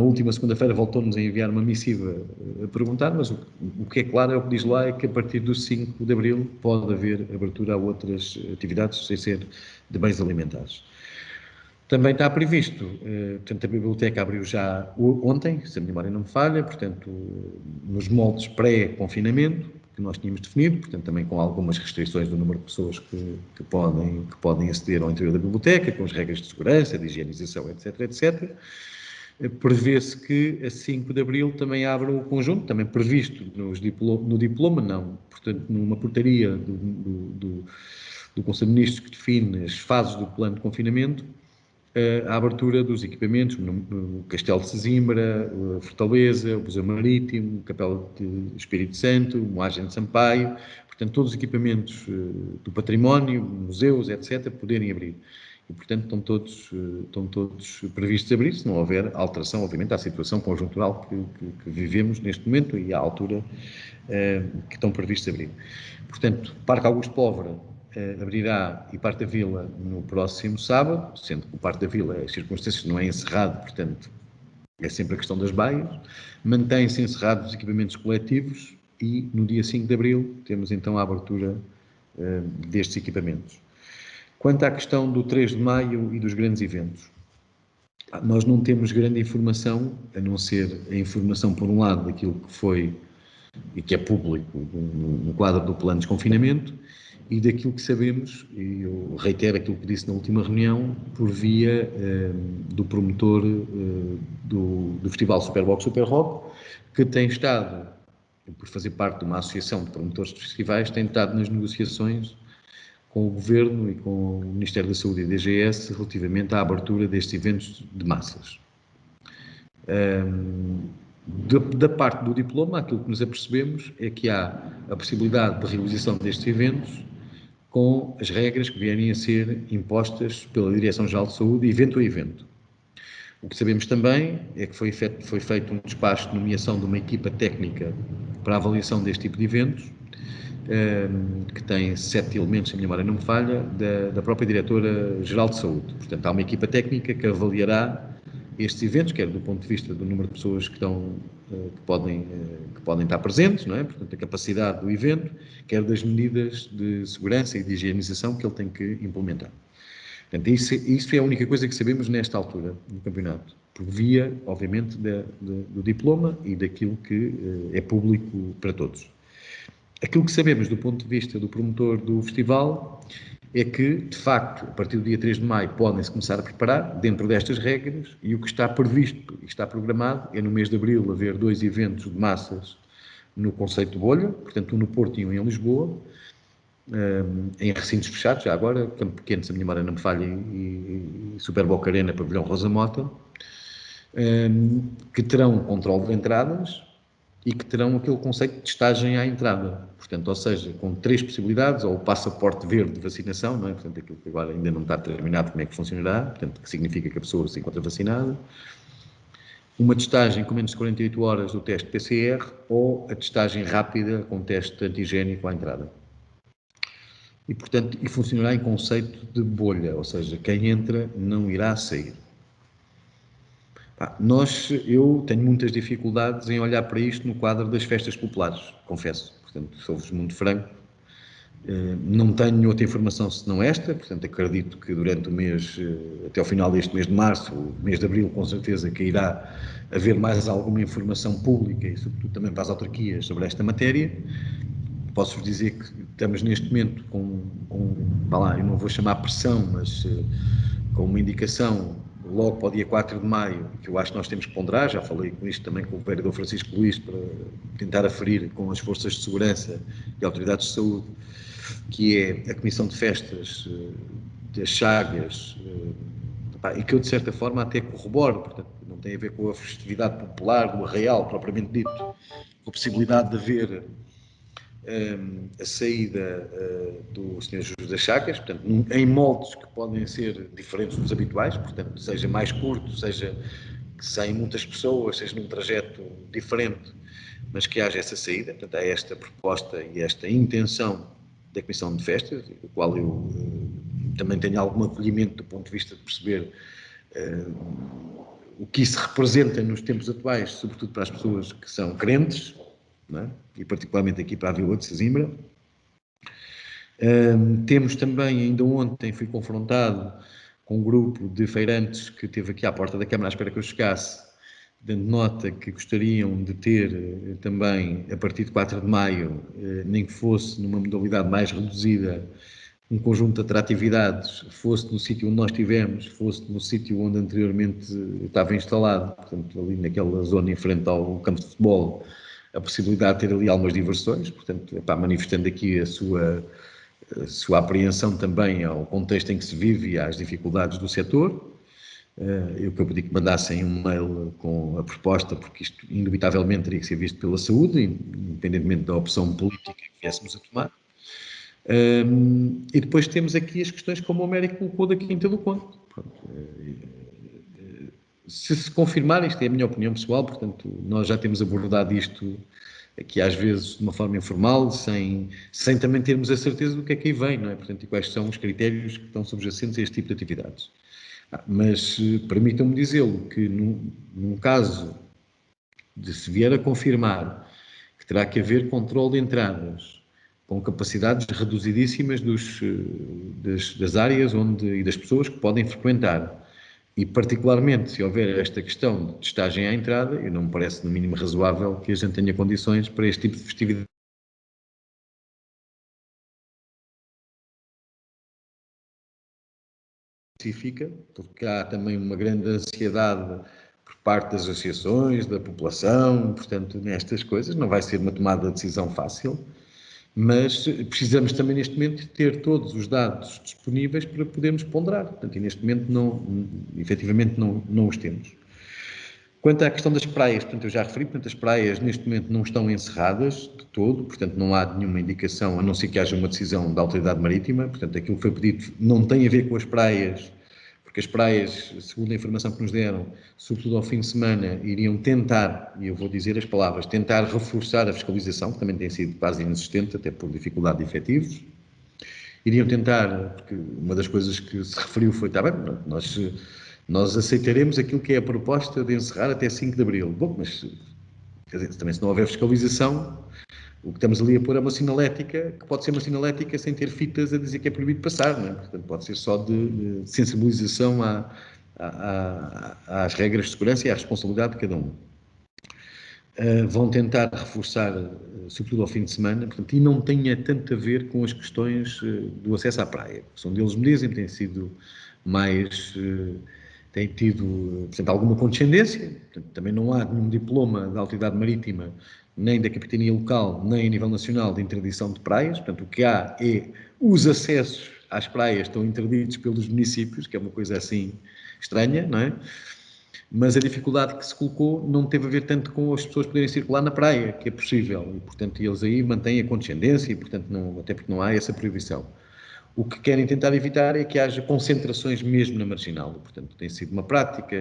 última segunda-feira voltou-nos a enviar uma missiva a perguntar, mas o que é claro é o que diz lá, é que a partir do 5 de Abril pode haver abertura a outras atividades sem ser de bens alimentares. Também está previsto, portanto, a biblioteca abriu já ontem, se a memória não me falha, portanto, nos moldes pré-confinamento que nós tínhamos definido, portanto, também com algumas restrições do número de pessoas que podem aceder ao interior da biblioteca, com as regras de segurança, de higienização, etc, etc. Prevê-se que a 5 de Abril também abra o conjunto, também previsto no diploma, não, portanto, numa portaria do Conselho de Ministros que define as fases do plano de confinamento, a abertura dos equipamentos no Castelo de Sesimbra, a Fortaleza, o Museu Marítimo, o Capela de Espírito Santo, o Moagem de Sampaio, portanto, todos os equipamentos do património, museus, etc., poderem abrir. E, portanto, estão todos previstos a abrir, se não houver alteração, obviamente, à situação conjuntural que vivemos neste momento e à altura que estão previstos a abrir. Portanto, Parque Augusto Póvoa abrirá e Parque da Vila no próximo sábado, sendo que o Parque da Vila, as circunstâncias não é encerrado, portanto, é sempre a questão das baias. Mantém-se encerrados os equipamentos coletivos e no dia 5 de Abril temos então a abertura destes equipamentos. Quanto à questão do 3 de Maio e dos grandes eventos, nós não temos grande informação, a não ser a informação, por um lado, daquilo que foi e que é público no quadro do plano de desconfinamento, e daquilo que sabemos, e eu reitero aquilo que disse na última reunião, por via do promotor do Festival Superbox Super Rock, que tem estado, por fazer parte de uma associação de promotores de festivais, tem estado nas negociações com o Governo e com o Ministério da Saúde e a DGS relativamente à abertura destes eventos de massas. Da parte do diploma, aquilo que nos apercebemos é que há a possibilidade de realização destes eventos com as regras que vierem a ser impostas pela Direção-Geral de Saúde, evento a evento. O que sabemos também é que foi feito um despacho de nomeação de uma equipa técnica para a avaliação deste tipo de eventos, que tem 7 elementos, se a minha memória não me falha, da própria Diretora-Geral de Saúde. Portanto, há uma equipa técnica que avaliará estes eventos, quer do ponto de vista do número de pessoas que podem estar presentes, não é? Portanto, a capacidade do evento, quer das medidas de segurança e de higienização que ele tem que implementar. Portanto, isso é a única coisa que sabemos nesta altura do campeonato, por via, obviamente, do diploma e daquilo que é público para todos. Aquilo que sabemos do ponto de vista do promotor do festival é que, de facto, a partir do dia 3 de maio podem-se começar a preparar dentro destas regras, e o que está previsto e está programado é no mês de abril haver 2 eventos de massas no conceito de bolha, portanto um no Porto e um em Lisboa, em recintos fechados, já agora, Campo Pequeno, se a minha memória não me falha, e Super Boca Arena, Pavilhão Rosa Mota, que terão controle de entradas e que terão aquele conceito de testagem à entrada. Portanto, ou seja, com 3 possibilidades, ou o passaporte verde de vacinação, não é? Portanto, aquilo que agora ainda não está determinado como é que funcionará, portanto, que significa que a pessoa se encontra vacinada, uma testagem com menos de 48 horas do teste PCR, ou a testagem rápida com teste antigénico à entrada. E, portanto, funcionará em conceito de bolha, ou seja, quem entra não irá sair. Eu tenho muitas dificuldades em olhar para isto no quadro das festas populares, confesso. Portanto, sou-vos muito franco. Não tenho outra informação senão esta, portanto, acredito que durante o mês, até ao final deste mês de março, o mês de abril, com certeza que irá haver mais alguma informação pública e, sobretudo, também para as autarquias sobre esta matéria. Posso-vos dizer que estamos neste momento eu não vou chamar pressão, mas com uma indicação logo para o dia 4 de maio, que eu acho que nós temos que ponderar, já falei com isto também com o vereador Francisco Luís, para tentar aferir com as forças de segurança e autoridades de saúde, que é a Comissão de Festas das Chagas, e que eu, de certa forma, até corroboro, portanto, não tem a ver com a festividade popular do Arraial, propriamente dito, com a possibilidade de haver a saída do Sr. José das Chagas, portanto, em moldes que podem ser diferentes dos habituais, portanto, seja mais curto, seja sem muitas pessoas, seja num trajeto diferente, mas que haja essa saída. Portanto, há esta proposta e esta intenção da Comissão de Festas, do qual eu também tenho algum acolhimento do ponto de vista de perceber o que isso representa nos tempos atuais, sobretudo para as pessoas que são crentes, não é? E particularmente aqui para a Vila de Sesimbra. Temos também, ainda ontem fui confrontado com um grupo de feirantes que esteve aqui à porta da Câmara à espera que eu chegasse, dando nota que gostariam de ter também, a partir de 4 de maio, nem que fosse numa modalidade mais reduzida, um conjunto de atratividades, fosse no sítio onde nós estivemos, fosse no sítio onde anteriormente estava instalado, portanto, ali naquela zona em frente ao campo de futebol, a possibilidade de ter ali algumas diversões, portanto, manifestando aqui a sua apreensão também ao contexto em que se vive e às dificuldades do setor. Eu pedi que mandassem um mail com a proposta, porque isto indubitavelmente teria que ser visto pela saúde, independentemente da opção política que viéssemos a tomar. E depois temos aqui as questões como o Américo colocou da Quinta do Conde. Se confirmar, isto é a minha opinião pessoal, portanto, nós já temos abordado isto aqui às vezes de uma forma informal, sem também termos a certeza do que é que aí vem, não é? Portanto, e quais são os critérios que estão subjacentes a este tipo de atividades. Mas permitam-me dizê-lo que num caso de se vier a confirmar que terá que haver controle de entradas com capacidades reduzidíssimas das áreas e das pessoas que podem frequentar, e particularmente se houver esta questão de testagem à entrada, eu não me parece no mínimo razoável que a gente tenha condições para este tipo de festividade específica, porque há também uma grande ansiedade por parte das associações, da população, portanto, nestas coisas não vai ser uma tomada de decisão fácil, mas precisamos também neste momento ter todos os dados disponíveis para podermos ponderar, portanto, e neste momento efetivamente não os temos. Quanto à questão das praias, portanto, eu já referi, portanto, as praias neste momento não estão encerradas de todo, portanto, não há nenhuma indicação, a não ser que haja uma decisão da Autoridade Marítima, portanto, aquilo que foi pedido não tem a ver com as praias, porque as praias, segundo a informação que nos deram, sobretudo ao fim de semana, iriam tentar, e eu vou dizer as palavras, tentar reforçar a fiscalização, que também tem sido quase inexistente, até por dificuldade de efetivos. Iriam tentar, porque uma das coisas que se referiu foi, está bem, nós aceitaremos aquilo que é a proposta de encerrar até 5 de Abril. Bom, mas quer dizer, também se não houver fiscalização, o que estamos ali a pôr é uma sinalética, que pode ser uma sinalética sem ter fitas a dizer que é proibido passar, não é? Portanto, pode ser só de sensibilização às regras de segurança e à responsabilidade de cada um. Vão tentar reforçar, sobretudo ao fim de semana, portanto, e não tenha tanto a ver com as questões do acesso à praia. São deles me dizem, têm sido mais... tem tido, portanto, alguma condescendência, portanto, também não há nenhum diploma da Autoridade Marítima, nem da Capitania Local, nem a nível nacional de interdição de praias, portanto, o que há é os acessos às praias estão interditos pelos municípios, que é uma coisa assim estranha, não é? Mas a dificuldade que se colocou não teve a ver tanto com as pessoas poderem circular na praia, que é possível, e portanto eles aí mantêm a condescendência, e portanto não, até porque não há essa proibição. O que querem tentar evitar é que haja concentrações mesmo na marginal. Portanto, tem sido uma prática,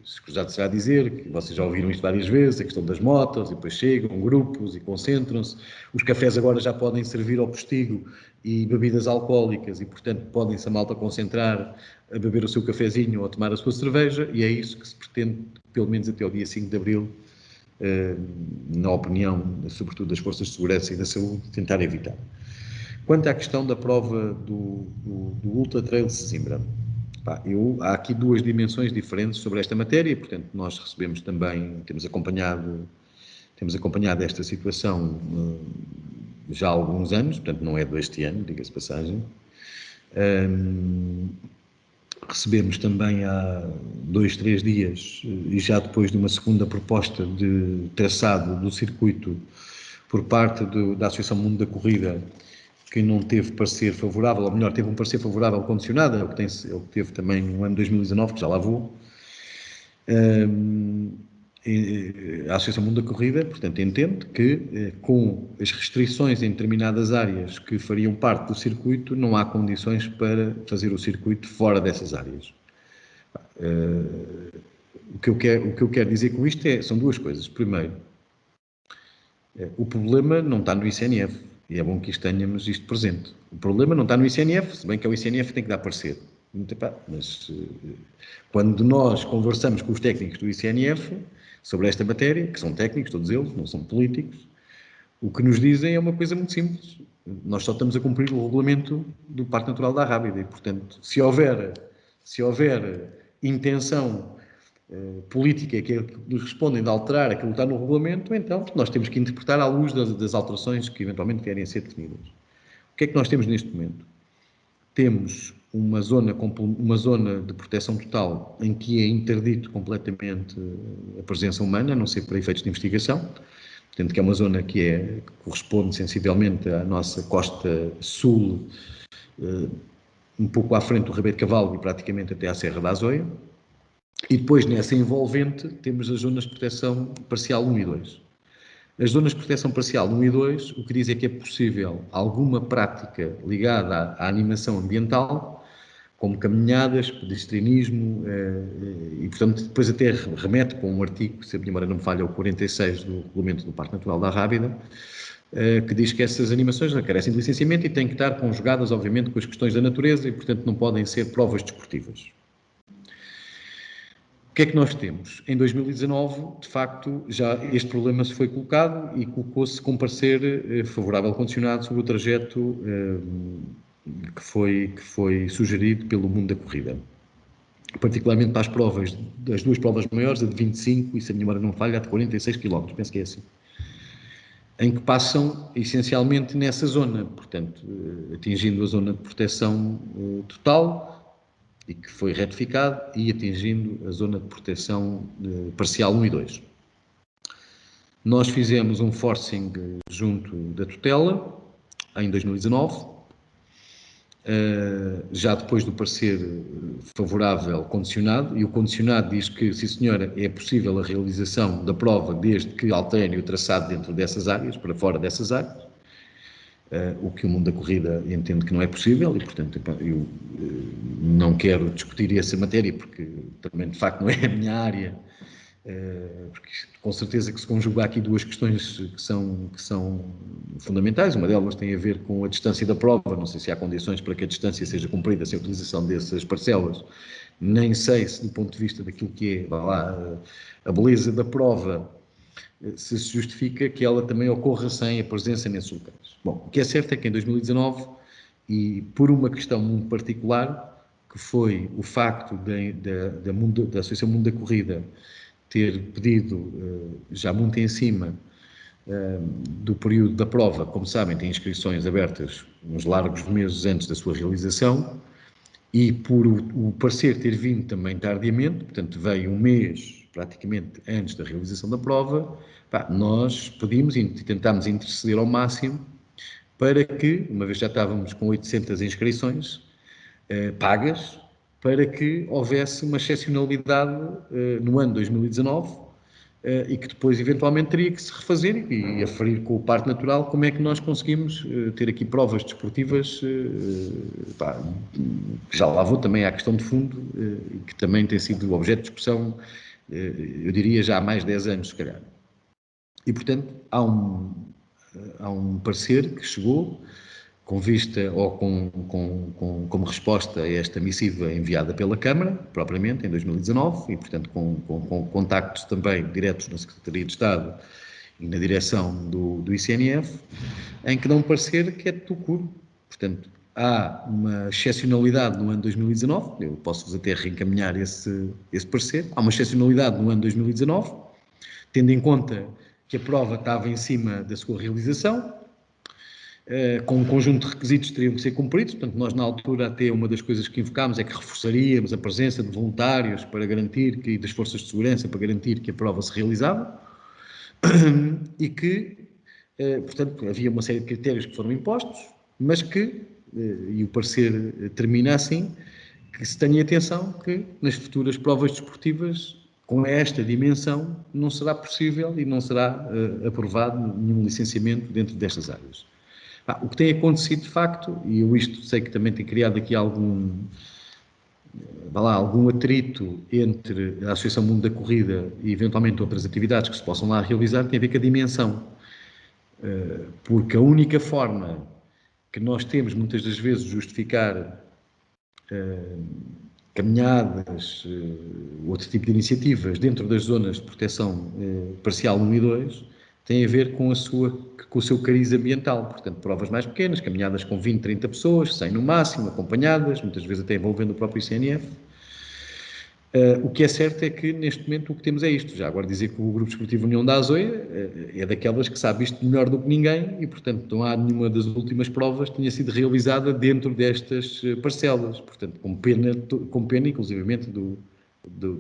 escusado será dizer, que vocês já ouviram isto várias vezes, a questão das motos, e depois chegam grupos e concentram-se. Os cafés agora já podem servir ao postigo e bebidas alcoólicas, e portanto podem-se a malta concentrar a beber o seu cafezinho ou a tomar a sua cerveja, e é isso que se pretende, pelo menos até o dia 5 de Abril, na opinião, sobretudo das forças de segurança e da saúde, tentar evitar. Quanto à questão da prova do Ultra Trail de Sesimbra, há aqui duas dimensões diferentes sobre esta matéria, portanto, nós recebemos também, temos acompanhado esta situação já há alguns anos, portanto, não é deste ano, diga-se passagem. Recebemos também há 2, 3 dias, e já depois de uma segunda proposta de traçado do circuito por parte da Associação Mundo da Corrida, que não teve parecer favorável, ou melhor, teve um parecer favorável condicionado, é o que teve também no ano 2019, que já lá vou. A Associação Mundo da Corrida, portanto, entende que com as restrições em determinadas áreas que fariam parte do circuito, não há condições para fazer o circuito fora dessas áreas. O que eu quero dizer com isto são duas coisas. Primeiro, o problema não está no ICNF, e é bom que tenhamos isto presente. O problema não está no ICNF, se bem que é o ICNF que tem que dar parecer. Mas quando nós conversamos com os técnicos do ICNF sobre esta matéria, que são técnicos, todos eles, não são políticos, o que nos dizem é uma coisa muito simples. Nós só estamos a cumprir o regulamento do Parque Natural da Arrábida e, portanto, se houver intenção política que nos respondem de alterar aquilo que está no regulamento, então nós temos que interpretar à luz das alterações que eventualmente querem ser definidas. O que é que nós temos neste momento? Temos uma zona de proteção total em que é interdito completamente a presença humana, a não ser para efeitos de investigação, portanto que é uma zona que corresponde sensivelmente à nossa costa sul, um pouco à frente do Ribeiro de Cavalo e praticamente até à Serra da Azóia. E depois, nessa envolvente, temos as zonas de proteção parcial 1 e 2. As zonas de proteção parcial 1 e 2, o que diz é que é possível alguma prática ligada à animação ambiental, como caminhadas, pedestrianismo, e, portanto, depois até remete com um artigo, se a minha memória não me falha, o 46 do Regulamento do Parque Natural da Arrábida, que diz que essas animações não carecem de licenciamento e têm que estar conjugadas, obviamente, com as questões da natureza e, portanto, não podem ser provas desportivas. O que é que nós temos? Em 2019, de facto, já este problema se foi colocado e colocou-se com parecer favorável condicionado sobre o trajeto que foi sugerido pelo Mundo da Corrida. Particularmente para as provas, as duas provas maiores, a de 25 e, se a minha memória não falha, a de 46 km, penso que é assim. Em que passam essencialmente nessa zona, portanto, atingindo a zona de proteção total, e que foi retificado, e atingindo a zona de proteção parcial 1 e 2. Nós fizemos um forcing junto da tutela, em 2019, já depois do parecer favorável condicionado, e o condicionado diz que, sim senhora, é possível a realização da prova desde que alterem o traçado dentro dessas áreas, para fora dessas áreas, o que o mundo da corrida entende que não é possível, e portanto eu não quero discutir essa matéria, porque também de facto não é a minha área, porque com certeza que se conjuga aqui duas questões que são fundamentais. Uma delas tem a ver com a distância da prova. Não sei se há condições para que a distância seja cumprida sem a utilização dessas parcelas. Nem sei se, do ponto de vista daquilo que é a beleza da prova, se justifica que ela também ocorra sem a presença nesses locais. Bom, o que é certo é que em 2019, e por uma questão muito particular, que foi o facto da Associação Mundo da Corrida ter pedido, já muito em cima do período da prova, como sabem, tem inscrições abertas uns largos meses antes da sua realização, e por o parecer ter vindo também tardiamente, portanto veio um mês praticamente antes da realização da prova, nós pedimos e tentámos interceder ao máximo para que, uma vez já estávamos com 800 inscrições pagas, para que houvesse uma excepcionalidade no ano 2019 e que depois eventualmente teria que se refazer e aferir com o Parque Natural como é que nós conseguimos ter aqui provas desportivas, que já lá vou também à questão de fundo, e que também tem sido objeto de discussão, eu diria já há mais de 10 anos, se calhar. E, portanto, há um parecer que chegou com vista ou como resposta a esta missiva enviada pela Câmara, propriamente, em 2019, e, portanto, com contactos também diretos na Secretaria de Estado e na direção do ICNF, em que dão um parecer que é de tudo. Portanto, há uma excepcionalidade no ano 2019, eu posso-vos até reencaminhar esse parecer, há uma excepcionalidade no ano 2019, tendo em conta que a prova estava em cima da sua realização, com um conjunto de requisitos que teriam que ser cumpridos. Portanto, nós na altura até uma das coisas que invocámos é que reforçaríamos a presença de voluntários para garantir e das forças de segurança para garantir que a prova se realizava e que, portanto, havia uma série de critérios que foram impostos, mas que, e o parecer termina assim, que se tenha atenção que nas futuras provas desportivas com esta dimensão não será possível e não será aprovado nenhum licenciamento dentro destas áreas. O que tem acontecido de facto, e eu isto sei que também tem criado aqui algum atrito entre a Associação Mundo da Corrida e eventualmente outras atividades que se possam lá realizar, tem a ver com a dimensão. Porque a única forma que nós temos muitas das vezes de justificar caminhadas, outro tipo de iniciativas dentro das zonas de proteção parcial 1 e 2, tem a ver com o seu cariz ambiental. Portanto, provas mais pequenas, caminhadas com 20, 30 pessoas, 100 no máximo, acompanhadas, muitas vezes até envolvendo o próprio ICNF. O que é certo é que, neste momento, o que temos é isto. Já agora dizer que o Grupo Desportivo União da Azoia é daquelas que sabe isto melhor do que ninguém e, portanto, não há nenhuma das últimas provas que tenha sido realizada dentro destas parcelas. Portanto, com pena inclusivamente, do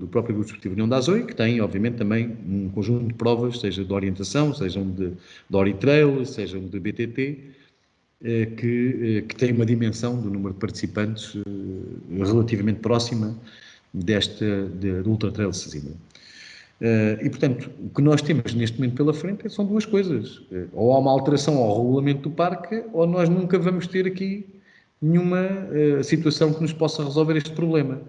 próprio Grupo Desportivo União da Azoia, que tem, obviamente, também um conjunto de provas, seja de orientação, sejam de Oritrail, sejam de BTT, que tem uma dimensão do número de participantes relativamente próxima do Ultra Trail de Sesimbra. E, portanto, o que nós temos neste momento pela frente são duas coisas. Ou há uma alteração ao regulamento do parque, ou nós nunca vamos ter aqui nenhuma situação que nos possa resolver este problema.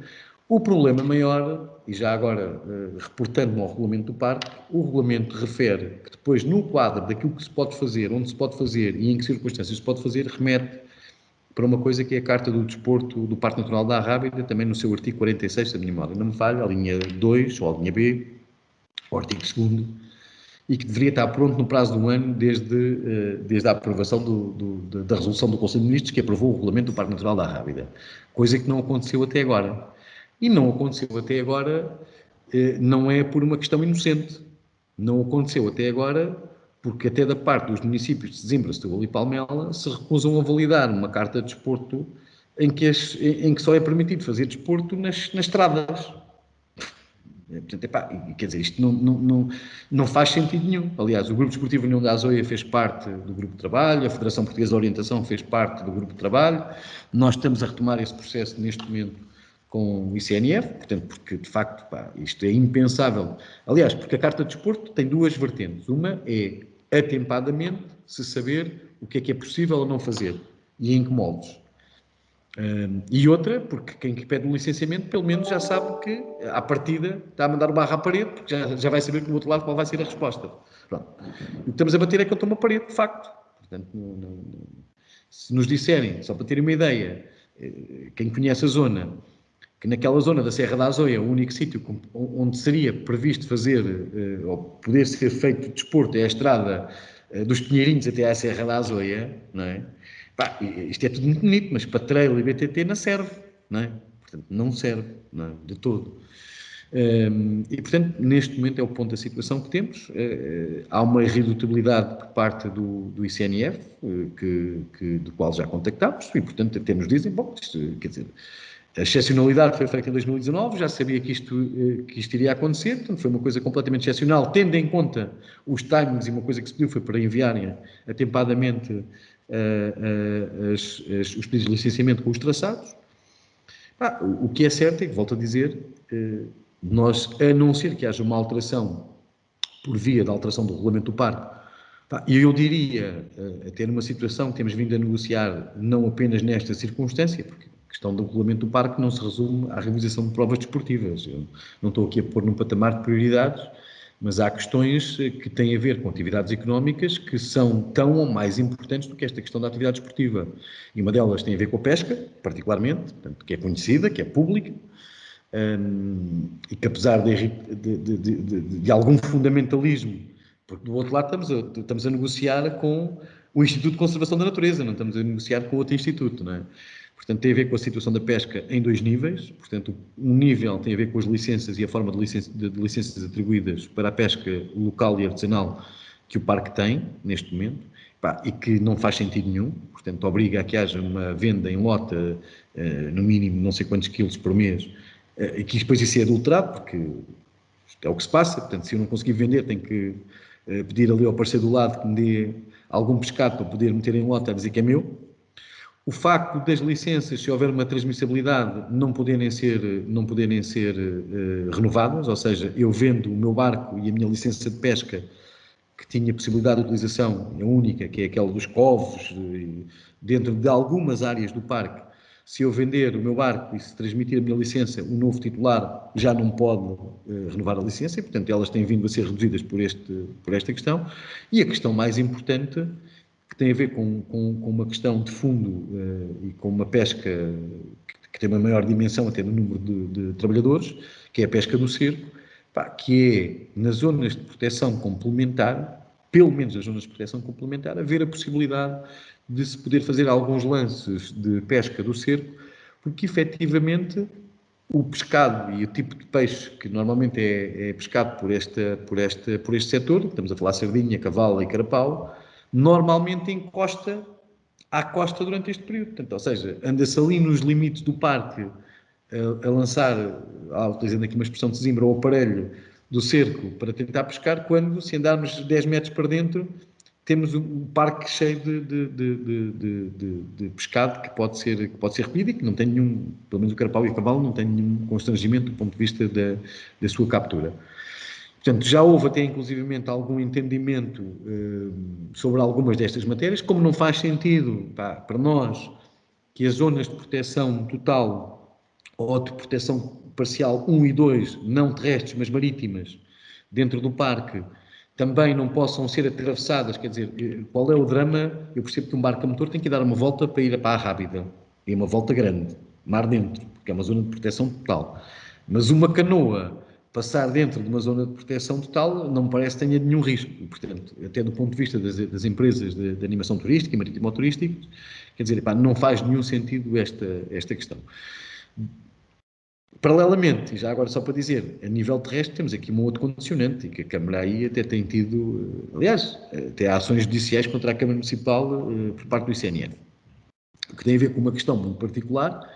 O problema maior, e já agora reportando-me ao regulamento do parque, o regulamento refere que depois, no quadro daquilo que se pode fazer, onde se pode fazer e em que circunstâncias se pode fazer, remete para uma coisa que é a Carta do Desporto do Parque Natural da Arrábida, também no seu artigo 46, se a minha memória não me falha, a linha 2 ou a linha B, o artigo 2º, e que deveria estar pronto no prazo de um ano desde a aprovação da resolução do Conselho de Ministros que aprovou o regulamento do Parque Natural da Arrábida, coisa que não aconteceu até agora. E não aconteceu até agora, não é por uma questão inocente, não aconteceu até agora porque até da parte dos municípios de Sesimbra, Setúbal e Palmela se recusam a validar uma carta de desporto em que só é permitido fazer desporto nas estradas. Portanto, quer dizer, isto não faz sentido nenhum. Aliás, o Grupo Desportivo União da Azoia fez parte do Grupo de Trabalho, a Federação Portuguesa de Orientação fez parte do Grupo de Trabalho, nós estamos a retomar esse processo neste momento com o ICNF, portanto, porque de facto isto é impensável. Aliás, porque a Carta de Desporto tem duas vertentes. Uma é atempadamente se saber o que é possível ou não fazer e em que moldes. E outra, porque quem pede um licenciamento, pelo menos já sabe que, à partida, está a mandar o barro à parede, porque já vai saber que do outro lado qual vai ser a resposta. Pronto. O que estamos a bater é contra uma parede, de facto. Portanto, se nos disserem, só para terem uma ideia, quem conhece a zona, que naquela zona da Serra da Azoia, o único sítio onde seria previsto fazer, ou poder ser feito desporto, é a estrada dos Pinheirinhos até à Serra da Azoia, não é? Isto é tudo muito bonito, mas para trail e BTT não serve, não é? Portanto, não serve, não é? De todo. E, portanto, neste momento é o ponto da situação que temos. Há uma irredutibilidade por parte do ICNF, do qual já contactámos, e, portanto, até nos dizem, bom, quer dizer, a excepcionalidade foi feita em 2019, já sabia que isto iria acontecer, portanto foi uma coisa completamente excepcional, tendo em conta os timings, e uma coisa que se pediu foi para enviarem atempadamente os pedidos de licenciamento com os traçados. O que é certo é que, volto a dizer, nós, a não ser que haja uma alteração por via da alteração do regulamento do parque, e eu diria, até numa situação que temos vindo a negociar, não apenas nesta circunstância, porque a questão do regulamento do parque não se resume à realização de provas desportivas. Eu não estou aqui a pôr num patamar de prioridades, mas há questões que têm a ver com atividades económicas que são tão ou mais importantes do que esta questão da atividade desportiva. E uma delas tem a ver com a pesca, particularmente, portanto, que é conhecida, que é pública, e que apesar de algum fundamentalismo, porque do outro lado estamos a negociar com o Instituto de Conservação da Natureza, não estamos a negociar com outro instituto, não é? Portanto, tem a ver com a situação da pesca em dois níveis. Portanto, um nível tem a ver com as licenças e a forma de licenças atribuídas para a pesca local e artesanal que o parque tem, neste momento, e que não faz sentido nenhum. Portanto, obriga a que haja uma venda em lota, no mínimo não sei quantos quilos por mês, e que depois isso é adulterado, porque é o que se passa. Portanto, se eu não conseguir vender, tenho que pedir ali ao parceiro do lado que me dê algum pescado para poder meter em lota a dizer que é meu. O facto das licenças, se houver uma transmissibilidade, não poderem ser renovadas, ou seja, eu vendo o meu barco e a minha licença de pesca, que tinha possibilidade de utilização, a única, que é aquela dos covos, dentro de algumas áreas do parque, se eu vender o meu barco e se transmitir a minha licença, o novo titular já não pode renovar a licença, e, portanto, elas têm vindo a ser reduzidas por esta questão. E a questão mais importante, que tem a ver com uma questão de fundo e com uma pesca que tem uma maior dimensão até no número de trabalhadores, que é a pesca do cerco, que é nas zonas de proteção complementar, pelo menos as zonas de proteção complementar, haver a possibilidade de se poder fazer alguns lances de pesca do cerco, porque efetivamente o pescado e o tipo de peixe que normalmente é pescado por este setor, estamos a falar sardinha, cavala e carapau, normalmente encosta à costa durante este período. Portanto, ou seja, anda-se ali nos limites do parque a lançar, utilizando aqui uma expressão de Sesimbra, o aparelho do cerco para tentar pescar, quando, se andarmos 10 metros para dentro, temos um parque cheio de pescado que pode ser recolhido e que não tem nenhum, pelo menos o carapau e o cavalo, não tem nenhum constrangimento do ponto de vista da sua captura. Portanto, já houve até inclusivamente algum entendimento sobre algumas destas matérias, como não faz sentido para nós que as zonas de proteção total ou de proteção parcial 1 e 2, não terrestres, mas marítimas, dentro do parque, também não possam ser atravessadas. Quer dizer, qual é o drama? Eu percebo que um barco a motor tem que dar uma volta para ir para a Rábida, e uma volta grande, mar dentro, porque é uma zona de proteção total. Mas uma canoa passar dentro de uma zona de proteção total não me parece que tenha nenhum risco. E, portanto, até do ponto de vista das empresas de animação turística e marítimo-turística, quer dizer, não faz nenhum sentido esta questão. Paralelamente, e já agora só para dizer, a nível terrestre temos aqui um outro condicionante, e que a Câmara aí até tem tido, aliás, até há ações judiciais contra a Câmara Municipal por parte do ICNF, que tem a ver com uma questão muito particular,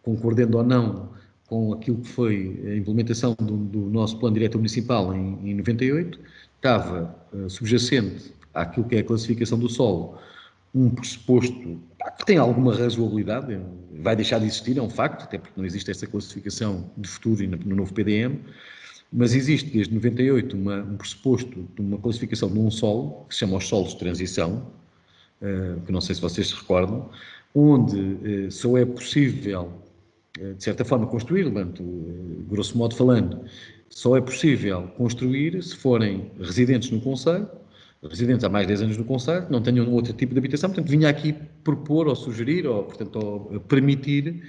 concordando ou não com aquilo que foi a implementação do nosso plano diretor municipal em 98, estava subjacente àquilo que é a classificação do solo, um pressuposto que tem alguma razoabilidade, vai deixar de existir, é um facto, até porque não existe essa classificação de futuro no novo PDM, mas existe desde 98 um pressuposto de uma classificação de um solo, que se chama os solos de transição, que não sei se vocês se recordam, onde só é possível, de certa forma, construir, grosso modo falando, só é possível construir se forem residentes no concelho, residentes há mais de 10 anos no concelho, não tenham outro tipo de habitação, portanto, vinha aqui propor ou sugerir, ou, portanto, ou permitir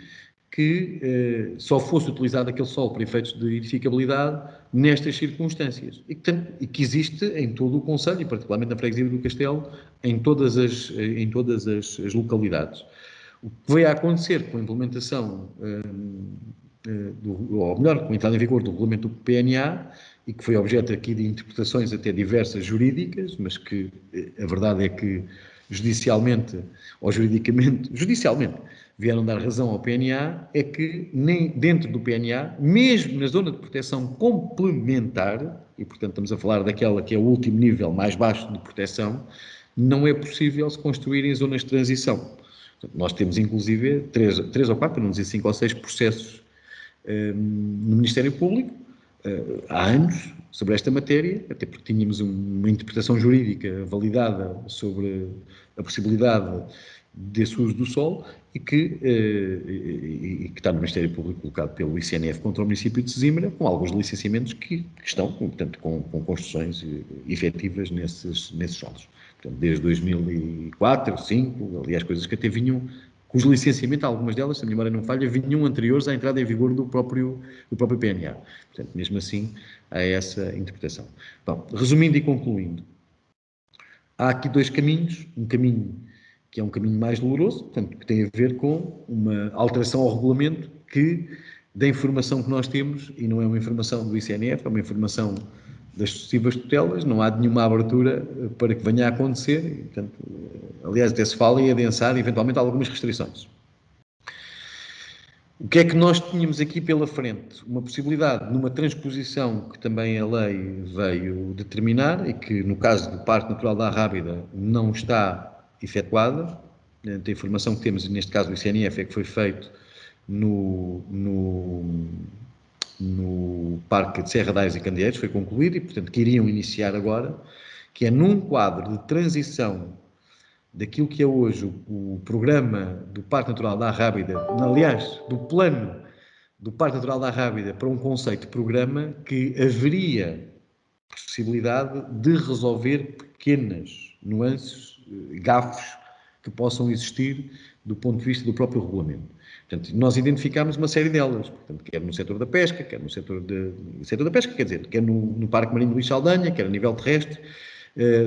que só fosse utilizado aquele solo para efeitos de edificabilidade nestas circunstâncias. E que existe em todo o concelho, e particularmente na freguesia do Castelo, em todas as localidades. O que veio a acontecer com a implementação, ou melhor, com a entrada em vigor do regulamento do PNA, e que foi objeto aqui de interpretações até diversas jurídicas, mas que a verdade é que judicialmente, vieram dar razão ao PNA, é que nem dentro do PNA, mesmo na zona de proteção complementar, e portanto estamos a falar daquela que é o último nível mais baixo de proteção, não é possível se construir em zonas de transição. Nós temos, inclusive, 3 ou 4, para não dizer 5 ou 6 processos no Ministério Público, há anos, sobre esta matéria, até porque tínhamos uma interpretação jurídica validada sobre a possibilidade desse uso do solo e que está no Ministério Público colocado pelo ICNF contra o município de Sesimbra, com alguns licenciamentos que estão, portanto, com construções efetivas nesses solos. Portanto, desde 2004, 2005, aliás, coisas que até vinham, cujo licenciamento, algumas delas, se a minha memória não falha, vinham anteriores à entrada em vigor do próprio PNA. Portanto, mesmo assim, há essa interpretação. Bom, resumindo e concluindo, há aqui 2 caminhos, um caminho que é um caminho mais doloroso, portanto, que tem a ver com uma alteração ao regulamento que, da informação que nós temos, e não é uma informação do ICNF, é uma informação das sucessivas tutelas, não há nenhuma abertura para que venha a acontecer, e, portanto, aliás, até se fala em adensar, eventualmente, algumas restrições. O que é que nós tínhamos aqui pela frente? Uma possibilidade, numa transposição que também a lei veio determinar, e que, no caso do Parque Natural da Arrábida, não está efetuada. A informação que temos, neste caso do ICNF, é que foi feito no Parque de Serra d'Aios e Candeeiros, foi concluído, e, portanto, que iriam iniciar agora, que é num quadro de transição daquilo que é hoje o programa do Parque Natural da Arrábida, aliás, do plano do Parque Natural da Arrábida para um conceito de programa, que haveria possibilidade de resolver pequenas nuances, gafos que possam existir do ponto de vista do próprio regulamento. Portanto, nós identificámos uma série delas, portanto, quer no setor da pesca, quer no setor da pesca, quer dizer, quer no Parque Marinho de Luís Saldanha, quer a nível terrestre,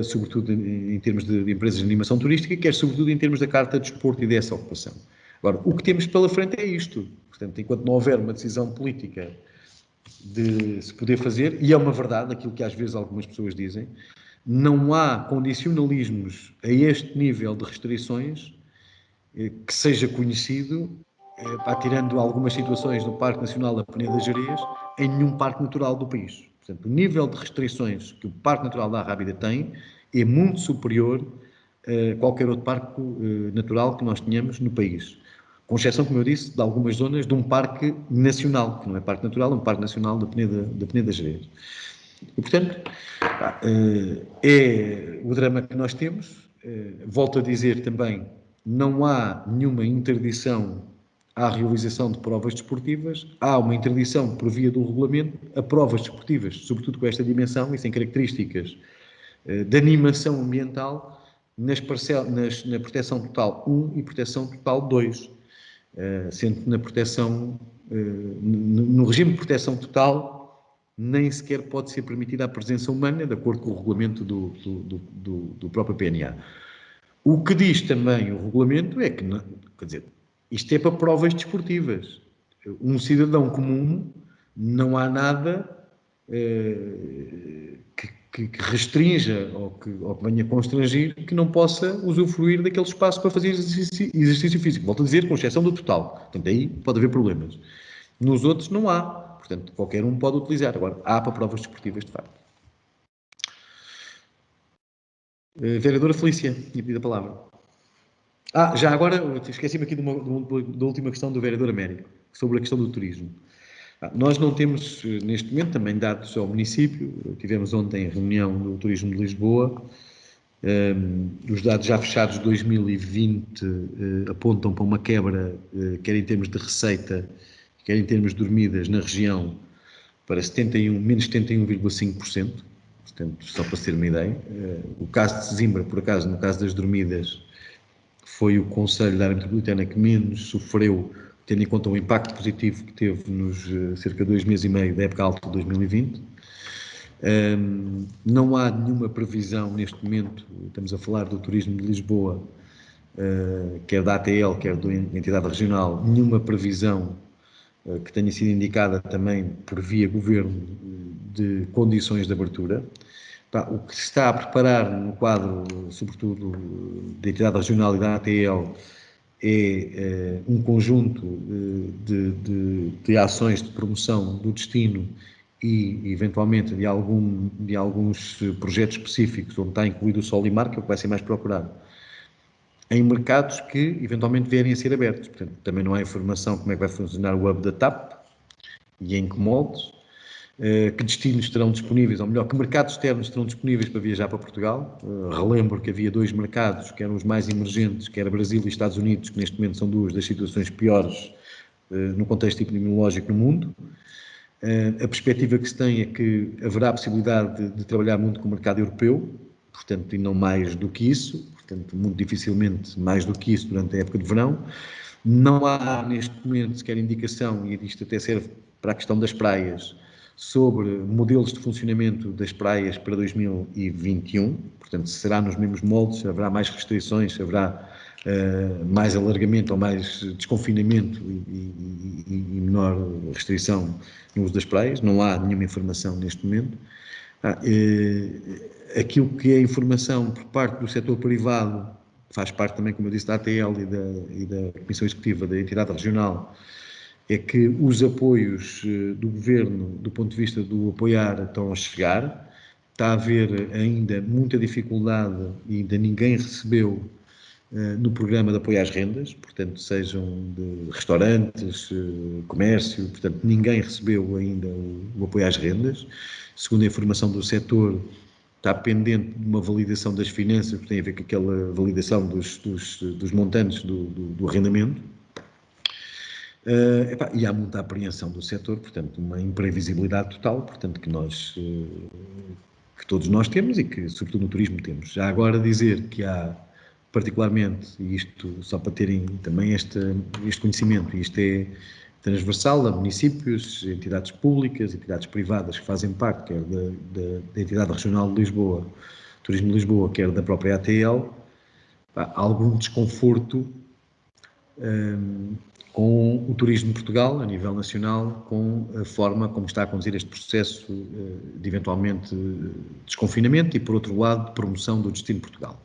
sobretudo em termos de empresas de animação turística, quer sobretudo em termos da Carta de Desporto e dessa ocupação. Agora, o que temos pela frente é isto. Portanto, enquanto não houver uma decisão política de se poder fazer, e é uma verdade, aquilo que às vezes algumas pessoas dizem, não há condicionalismos a este nível de restrições que seja conhecido, tirando algumas situações no Parque Nacional da Peneda das Gerês, em nenhum parque natural do país. Portanto, o nível de restrições que o Parque Natural da Arrábida tem é muito superior a qualquer outro parque natural que nós tenhamos no país. Com exceção, como eu disse, de algumas zonas de um parque nacional, que não é parque natural, é um parque nacional da Peneda das Gerês. E, portanto, é o drama que nós temos. Volto a dizer também, não há nenhuma interdição à realização de provas desportivas, há uma interdição por via do regulamento a provas desportivas, sobretudo com esta dimensão e sem características de animação ambiental, na proteção total 1 e proteção total 2. Sendo que no regime de proteção total, nem sequer pode ser permitida a presença humana, de acordo com o regulamento do próprio PNA. O que diz também o regulamento é que, quer dizer, isto é para provas desportivas. Um cidadão comum, não há nada que restrinja ou que venha constrangir que não possa usufruir daquele espaço para fazer exercício físico. Volto a dizer, com exceção do total. Portanto, aí pode haver problemas. Nos outros não há, portanto, qualquer um pode utilizar. Agora, há para provas desportivas, de facto. Vereadora Felícia, tinha pedido a palavra. Já agora, esqueci-me aqui da última questão do vereador Américo, sobre a questão do turismo. Nós não temos, neste momento, também dados ao município. Tivemos ontem a reunião do Turismo de Lisboa. Os dados já fechados de 2020 apontam para uma quebra, quer em termos de receita, quer em termos de dormidas na região, para menos 71,5%. Portanto, só para ter uma ideia. O caso de Sesimbra, por acaso, no caso das dormidas, foi o Conselho da Área Metropolitana que menos sofreu, tendo em conta o impacto positivo que teve nos cerca de 2 meses e meio da época alta de 2020. Não há nenhuma previsão neste momento, estamos a falar do Turismo de Lisboa, quer da ATL, quer da entidade regional, nenhuma previsão que tenha sido indicada também por via governo de condições de abertura. O que se está a preparar no quadro, sobretudo, da entidade regional e da ATL, é um conjunto de ações de promoção do destino e, eventualmente, de alguns projetos específicos, onde está incluído o Sol e Mar, que é o que vai ser mais procurado, em mercados que, eventualmente, vierem a ser abertos. Portanto, também não há informação como é que vai funcionar o hub da TAP e em que moldes, que destinos estarão disponíveis, ou melhor, que mercados externos estarão disponíveis para viajar para Portugal. Relembro que havia 2 mercados, que eram os mais emergentes, que era Brasil e Estados Unidos, que neste momento são 2 das situações piores no contexto epidemiológico no mundo. A perspectiva que se tem é que haverá a possibilidade de trabalhar muito com o mercado europeu, portanto, e não mais do que isso, portanto, muito dificilmente mais do que isso durante a época de verão. Não há, neste momento, sequer indicação, e isto até serve para a questão das praias, sobre modelos de funcionamento das praias para 2021, portanto, será nos mesmos moldes, haverá mais restrições, haverá mais alargamento ou mais desconfinamento e menor restrição no uso das praias. Não há nenhuma informação neste momento. Aquilo que é informação por parte do setor privado, faz parte também, como eu disse, da ATL e da Comissão Executiva da entidade regional, é que os apoios do Governo, do ponto de vista do apoiar, estão a chegar. Está a haver ainda muita dificuldade e ainda ninguém recebeu no programa de apoio às rendas, portanto, sejam de restaurantes, comércio, portanto, ninguém recebeu ainda o apoio às rendas. Segundo a informação do setor, está pendente de uma validação das finanças, que tem a ver com aquela validação dos montantes do arrendamento. E há muita apreensão do setor, portanto, uma imprevisibilidade total, portanto, que todos nós temos e que, sobretudo no turismo, temos. Já agora dizer que há, particularmente, e isto só para terem também este conhecimento, e isto é transversal a municípios, entidades públicas, entidades privadas que fazem parte, quer da entidade regional de Lisboa, Turismo de Lisboa, quer da própria ATL, há algum desconforto com o turismo de Portugal, a nível nacional, com a forma como está a conduzir este processo de, eventualmente, desconfinamento e, por outro lado, de promoção do destino de Portugal.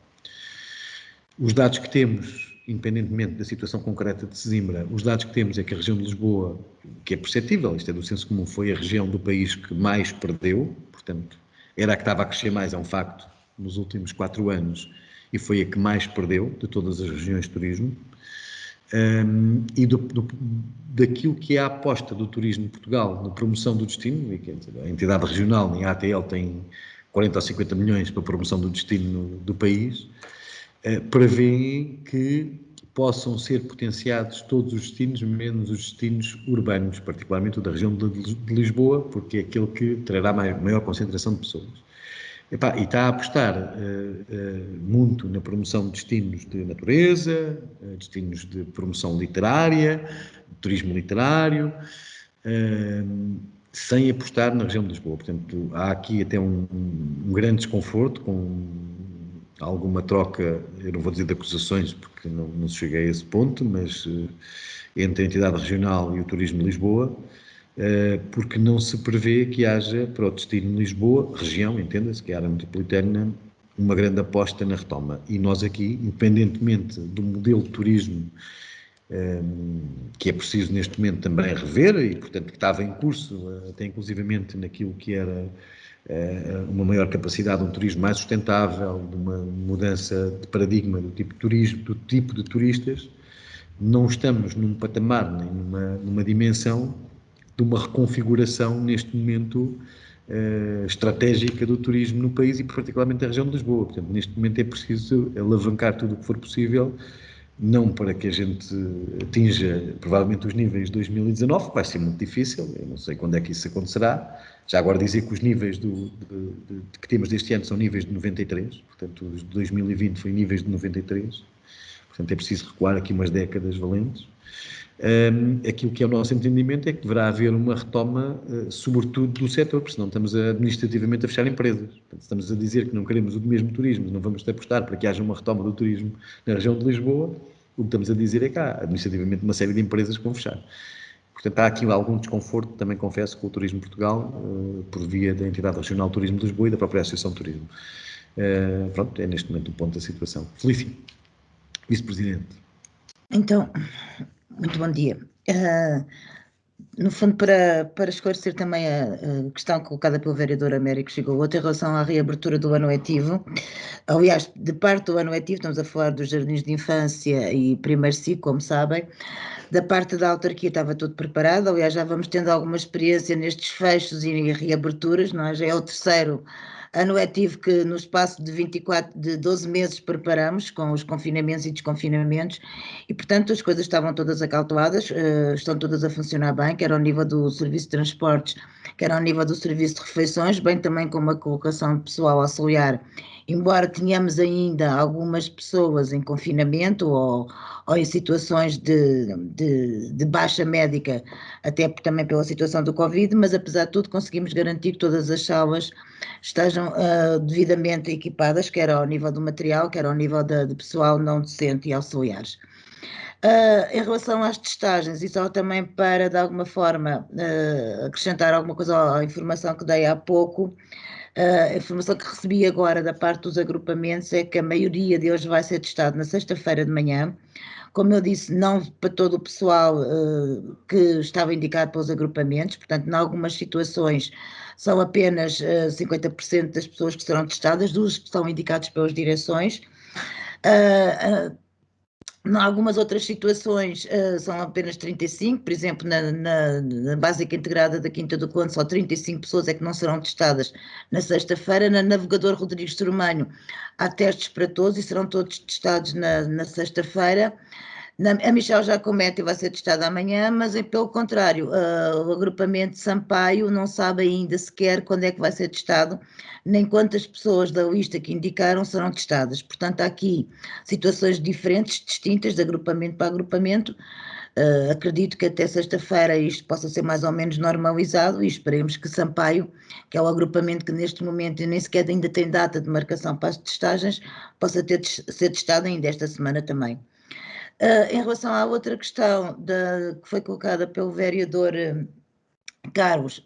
Os dados que temos, independentemente da situação concreta de Sesimbra, os dados que temos é que a região de Lisboa, que é perceptível, isto é do senso comum, foi a região do país que mais perdeu, portanto, era a que estava a crescer mais, é um facto, nos últimos 4 anos, e foi a que mais perdeu de todas as regiões de turismo. E daquilo que é a aposta do Turismo de Portugal na promoção do destino, e, quer dizer, a entidade regional, a ATL, tem 40 ou 50 milhões para a promoção do destino do país, prevêem que possam ser potenciados todos os destinos, menos os destinos urbanos, particularmente o da região de Lisboa, porque é aquele que trará maior concentração de pessoas. E está a apostar muito na promoção de destinos de natureza, destinos de promoção literária, turismo literário, sem apostar na região de Lisboa. Portanto, há aqui até um grande desconforto com alguma troca, eu não vou dizer de acusações, porque não se chega a esse ponto, mas entre a entidade regional e o Turismo de Lisboa, porque não se prevê que haja para o destino de Lisboa, região, entenda-se, que é a área metropolitana, uma grande aposta na retoma. E nós aqui, independentemente do modelo de turismo que é preciso neste momento também rever e, portanto, que estava em curso, até inclusivamente naquilo que era uma maior capacidade de um turismo mais sustentável, de uma mudança de paradigma do tipo de turismo, do tipo de turistas. Não estamos num patamar nem numa dimensão de uma reconfiguração neste momento estratégica do turismo no país e particularmente na região de Lisboa. Portanto, neste momento é preciso alavancar tudo o que for possível, não para que a gente atinja provavelmente os níveis de 2019, que vai ser muito difícil, eu não sei quando é que isso acontecerá. Já agora dizer que os níveis que temos deste ano são níveis de 93, portanto os de 2020 foi níveis de 93, portanto é preciso recuar aqui umas décadas valentes. Aquilo que é o nosso entendimento é que deverá haver uma retoma, sobretudo do setor, porque senão estamos administrativamente a fechar empresas. Portanto, estamos a dizer que não queremos o mesmo turismo, não vamos apostar para que haja uma retoma do turismo na região de Lisboa. O que estamos a dizer é que há administrativamente uma série de empresas que vão fechar. Portanto, há aqui algum desconforto, também confesso, com o Turismo Portugal, por via da Entidade Regional de Turismo de Lisboa e da própria Associação de Turismo. Pronto, é neste momento o ponto da situação. Felício, Vice-Presidente. Então, muito bom dia. No fundo, para esclarecer também a questão colocada pelo vereador Américo Chigoloto em relação à reabertura do ano letivo, aliás, de parte do ano letivo, estamos a falar dos jardins de infância e primeiro ciclo, como sabem, da parte da autarquia estava tudo preparado, aliás, já vamos tendo alguma experiência nestes fechos e reaberturas, não é? Já é o terceiro ano letivo que no espaço de 12 meses preparamos com os confinamentos e desconfinamentos e, portanto, as coisas estavam todas acauteladas, estão todas a funcionar bem, quer ao nível do serviço de transportes, quer ao nível do serviço de refeições, bem também com uma colocação de pessoal auxiliar, embora tenhamos ainda algumas pessoas em confinamento ou em situações de baixa médica, até também pela situação do Covid, mas apesar de tudo conseguimos garantir que todas as salas estejam devidamente equipadas, quer ao nível do material, quer ao nível de pessoal não docente e auxiliares. Em relação às testagens, e só também para, de alguma forma, acrescentar alguma coisa à informação que dei há pouco, a informação que recebi agora da parte dos agrupamentos é que a maioria deles vai ser testado na sexta-feira de manhã. Como eu disse, não para todo o pessoal que estava indicado pelos agrupamentos, portanto, em algumas situações são apenas 50% das pessoas que serão testadas, dos que são indicados pelas direções. Em algumas outras situações são apenas 35, por exemplo, na básica integrada da Quinta do Conde, só 35 pessoas é que não serão testadas na sexta-feira. Na Navegador Rodrigues Sormanho há testes para todos e serão todos testados na sexta-feira. A Michel Giacometti vai ser testada amanhã, mas pelo contrário, o agrupamento de Sampaio não sabe ainda sequer quando é que vai ser testado, nem quantas pessoas da lista que indicaram serão testadas. Portanto, há aqui situações diferentes, distintas, de agrupamento para agrupamento. Acredito que até sexta-feira isto possa ser mais ou menos normalizado e esperemos que Sampaio, que é o agrupamento que neste momento nem sequer ainda tem data de marcação para as testagens, possa ser testado ainda esta semana também. Em relação à outra questão que foi colocada pelo vereador Carlos,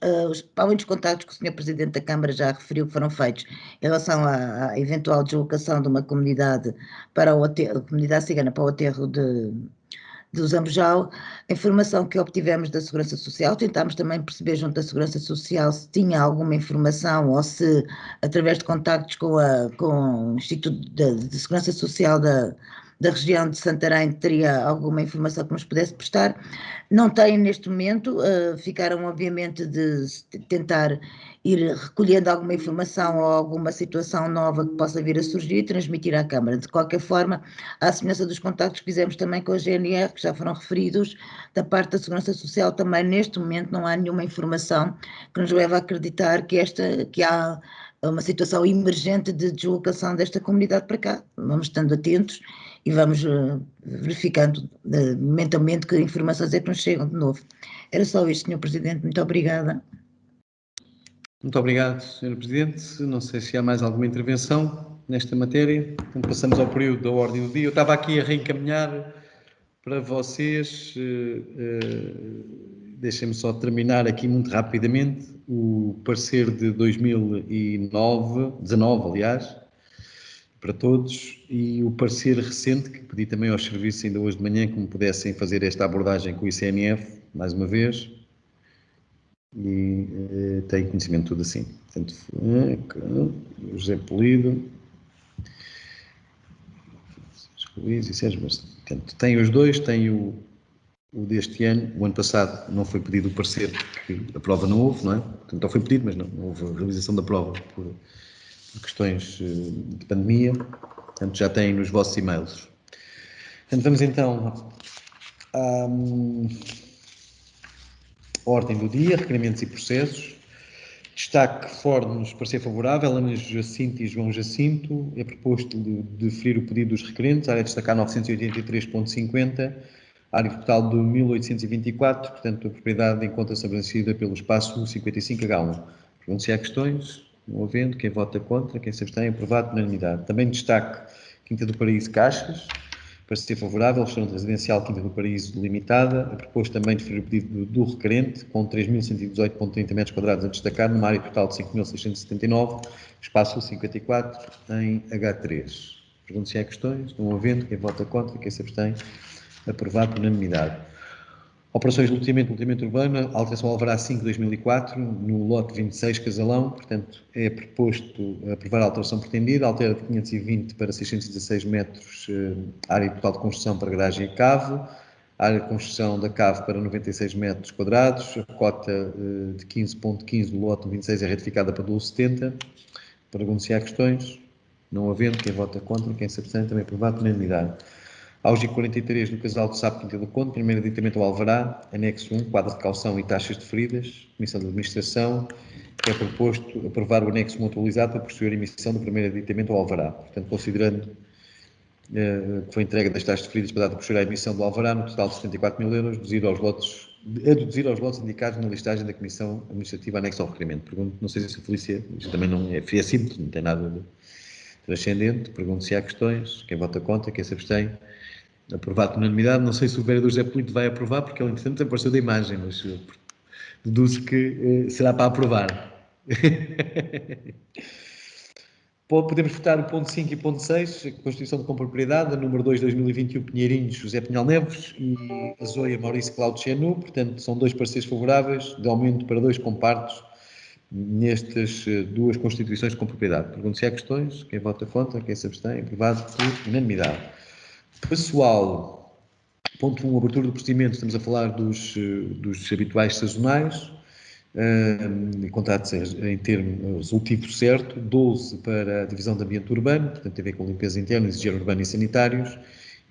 além dos contactos que o Sr. Presidente da Câmara já referiu que foram feitos em relação à eventual deslocação de uma comunidade para a comunidade cigana para o aterro do Zambojal, a informação que obtivemos da Segurança Social, tentámos também perceber junto da Segurança Social se tinha alguma informação ou se, através de contactos com o Instituto de Segurança Social da região de Santarém, teria alguma informação que nos pudesse prestar. Não têm neste momento, ficaram obviamente de tentar ir recolhendo alguma informação ou alguma situação nova que possa vir a surgir e transmitir à Câmara. De qualquer forma, à semelhança dos contactos que fizemos também com a GNR, que já foram referidos, da parte da Segurança Social também neste momento não há nenhuma informação que nos leve a acreditar que há uma situação emergente de deslocação desta comunidade para cá. Vamos estando atentos e vamos verificando mentalmente que informações é que nos chegam de novo. Era só isto, Sr. Presidente. Muito obrigada. Muito obrigado, Sr. Presidente. Não sei se há mais alguma intervenção nesta matéria. Então, passamos ao período da ordem do dia. Eu estava aqui a reencaminhar para vocês, deixem-me só terminar aqui muito rapidamente, o parecer de 2019, aliás, para todos, e o parecer recente, que pedi também aos serviços ainda hoje de manhã que me pudessem fazer esta abordagem com o ICNF, mais uma vez, e tenho conhecimento de tudo assim. Portanto, José Polido, Luís e Sérgio Bastos. Portanto, tem os dois, tem o deste ano. O ano passado não foi pedido o parecer, porque a prova não houve, não é? Portanto, não foi pedido, mas não houve a realização da prova por questões de pandemia. Portanto, já têm nos vossos e-mails. Portanto, vamos então à ordem do dia, requerimentos e processos. Destaque nos parecer favorável, Ana Jacinto e João Jacinto. É proposto de deferir o pedido dos requerentes, área de destacar 983,50, área total de 1824, portanto a propriedade encontra-se abrangida pelo espaço 55H1. Pergunto se há questões, não havendo, quem vota contra, quem se abstém, aprovado por unanimidade. Também destaque Quinta do Paraíso Caixas, parecer favorável, restaurante residencial Quinta do Paraíso Limitada, a propôs também deferir o pedido do requerente, com 3.118,30 metros quadrados a destacar, numa área total de 5.679, espaço 54, em H3. Pergunto se há questões, não havendo, quem vota contra, quem se abstém, aprovado por unanimidade. Operações de loteamento urbano, alteração ao alvará 5/2004, no lote 26 Casalão, portanto, é proposto aprovar a alteração pretendida, altera de 520 para 616 metros, área total de construção para garagem e cave, área de construção da cave para 96 metros quadrados, a cota de 15,15 do lote 26 é retificada para 12,70. Pergunto se há questões, não havendo, quem vota contra, quem se abstém, também aprovado por unanimidade. Auge 43 do Casal de Sapo Quinta do Conde, primeiro aditamento ao alvará, anexo 1, quadro de calção e taxas deferidas, Comissão de Administração, que é proposto aprovar o anexo 1 atualizado para posterior emissão do primeiro aditamento ao alvará. Portanto, considerando que foi entregue das taxas deferidas para data posterior à emissão do alvará, no total de 74.000 euros, deduzir aos lotes indicados na listagem da Comissão Administrativa anexo ao requerimento. Pergunto, não sei se a Felícia, isto também não é fria simples, não tem nada de transcendente. Pergunto se há questões, quem vota contra, quem se abstém. Aprovado por unanimidade. Não sei se o vereador José Polito vai aprovar, porque ele, entretanto, apareceu da imagem, mas deduzo que será para aprovar. Podemos votar o ponto 5 e o ponto 6, a Constituição de Compropriedade, a número 2, 2021, Pinheirinhos, José Pinhal Neves, e a Zoia Maurício Cláudio Chenu. Portanto, são dois pareceres favoráveis, de aumento para 2 compartos nestas duas Constituições de Compropriedade. Pergunto se há questões, quem vota contra, quem se abstém, aprovado por unanimidade. Pessoal, ponto 1, abertura do procedimento, estamos a falar dos habituais sazonais, contratos em termo resolutivo certo, 12 para a Divisão de Ambiente Urbano, portanto tem a ver com limpeza interna, higiene urbana e sanitários,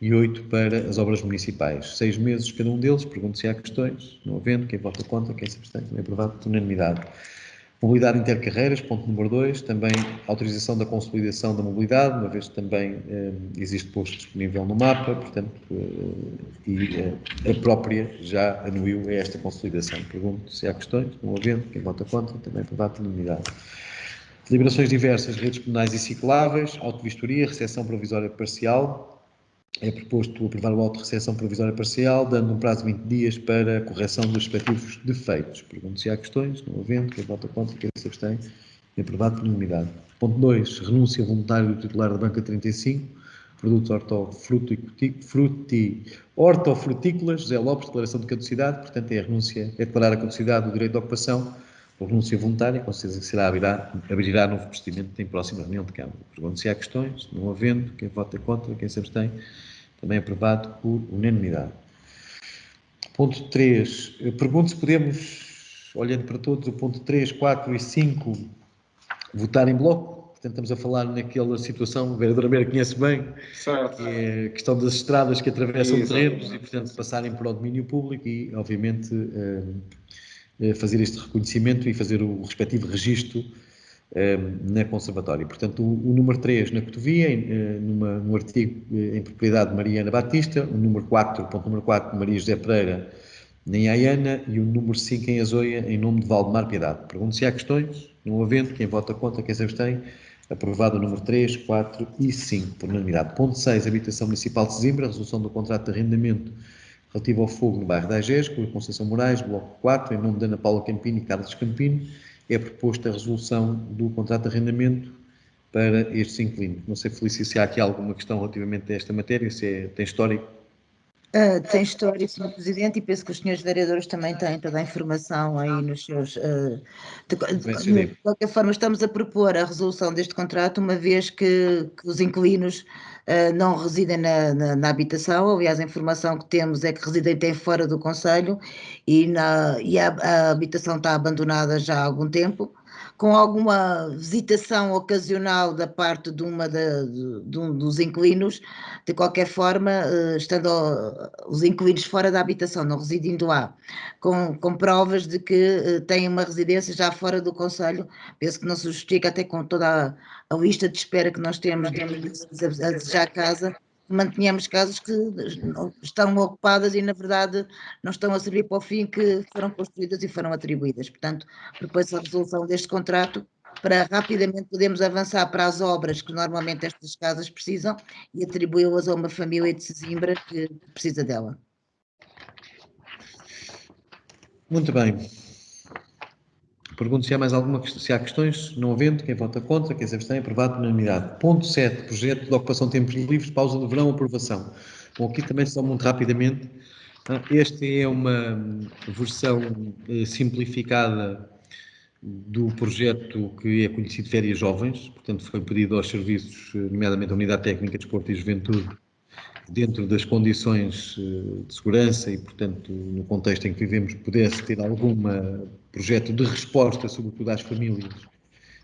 e 8 para as obras municipais. 6 meses cada um deles, pergunto se há questões, não havendo, quem vota contra, quem se abstém, também aprovado por unanimidade. Mobilidade intercarreiras, ponto número 2, também autorização da consolidação da mobilidade, uma vez que também existe posto disponível no mapa, portanto, a própria já anuiu a esta consolidação. Pergunto se há questões, não havendo, quem vota contra, também aprovado por unanimidade. Deliberações diversas, redes pedonais e cicláveis, autovistoria, recepção provisória parcial. É proposto aprovar o auto de recepção provisória parcial, dando um prazo de 20 dias para a correção dos respectivos defeitos. Pergunto se há questões, não havendo, quem vota contra, quem se abstém, é aprovado por unanimidade. Ponto 2, renúncia voluntária do titular da banca 35, produtos hortofrutícolas, José Lopes, declaração de caducidade, portanto é a renúncia, é declarar a caducidade do direito de ocupação, por renúncia voluntária, com certeza que abrirá novo procedimento em próxima reunião de Câmara. Pergunto se há questões, não havendo, quem vota contra, quem se abstém, também aprovado por unanimidade. Ponto 3. Pergunto se podemos, olhando para todos, o ponto 3, 4 e 5, votar em bloco. Portanto, estamos a falar naquela situação, o vereador Américo conhece bem, certo, que é a questão das estradas que atravessam terrenos e, portanto, Exatamente. passarem para o domínio público e, obviamente, fazer este reconhecimento e fazer o respectivo registro na conservatória. Portanto, o número 3 na cotovia, num artigo em propriedade de Mariana Batista, o número 4, ponto número 4, Maria José Pereira, em Aiana, e o número 5 em Azoia, em nome de Valdemar Piedade. Pergunto se há questões, não havendo, quem vota contra, quem se abstém, aprovado o número 3, 4 e 5, por unanimidade. Ponto 6, Habitação Municipal de Sesimbra, resolução do contrato de arrendamento relativo ao fogo no bairro da Agés, com a Conceição Moraes, bloco 4, em nome de Ana Paula Campino e Carlos Campino. É proposta a resolução do contrato de arrendamento para estes inquilinos. Não sei, Felícia, se há aqui alguma questão relativamente a esta matéria, se tem histórico. Tem história, Sr. Presidente, e penso que os senhores vereadores também têm toda a informação aí nos seus... de qualquer forma, estamos a propor a resolução deste contrato, uma vez que os inquilinos não residem na habitação. Aliás, a informação que temos é que residem até fora do concelho e a habitação está abandonada já há algum tempo, com alguma visitação ocasional da parte de um dos inquilinos. De qualquer forma, estando os inquilinos fora da habitação, não residindo lá, com provas de que têm uma residência já fora do concelho, penso que não se justifica, até com toda a lista de espera que nós temos a desejar casa, mantenhamos casas que estão ocupadas e, na verdade, não estão a servir para o fim que foram construídas e foram atribuídas. Portanto, propõe-se a resolução deste contrato para rapidamente podermos avançar para as obras que normalmente estas casas precisam e atribuí-las a uma família de Sesimbra que precisa dela. Muito bem. Pergunto se há mais alguma questão. Se há questões, não havendo, quem vota contra, quem se abstém, aprovado por unanimidade. Ponto 7, projeto de ocupação de tempos livres, pausa de verão, aprovação. Bom, aqui também só muito rapidamente. Esta é uma versão simplificada do projeto que é conhecido Férias Jovens, portanto foi pedido aos serviços, nomeadamente a Unidade Técnica de Desporto e Juventude, dentro das condições de segurança e, portanto, no contexto em que vivemos, pudesse ter algum projeto de resposta, sobretudo às famílias,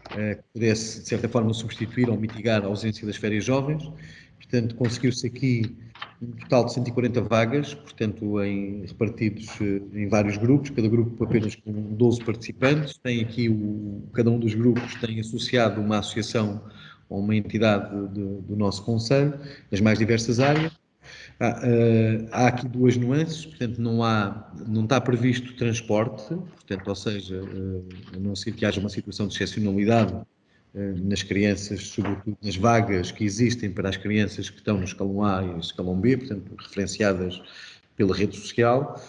que pudesse, de certa forma, substituir ou mitigar a ausência das férias jovens. Portanto, conseguiu-se aqui um total de 140 vagas, portanto, repartidos em vários grupos, cada grupo apenas com 12 participantes. Tem aqui, cada um dos grupos tem associado uma associação ou uma entidade do nosso concelho, das mais diversas áreas. Há aqui duas nuances, portanto, não está previsto transporte, portanto, ou seja, a não ser que haja uma situação de excepcionalidade nas crianças, sobretudo nas vagas que existem para as crianças que estão no escalão A e escalão B, portanto, referenciadas pela rede social,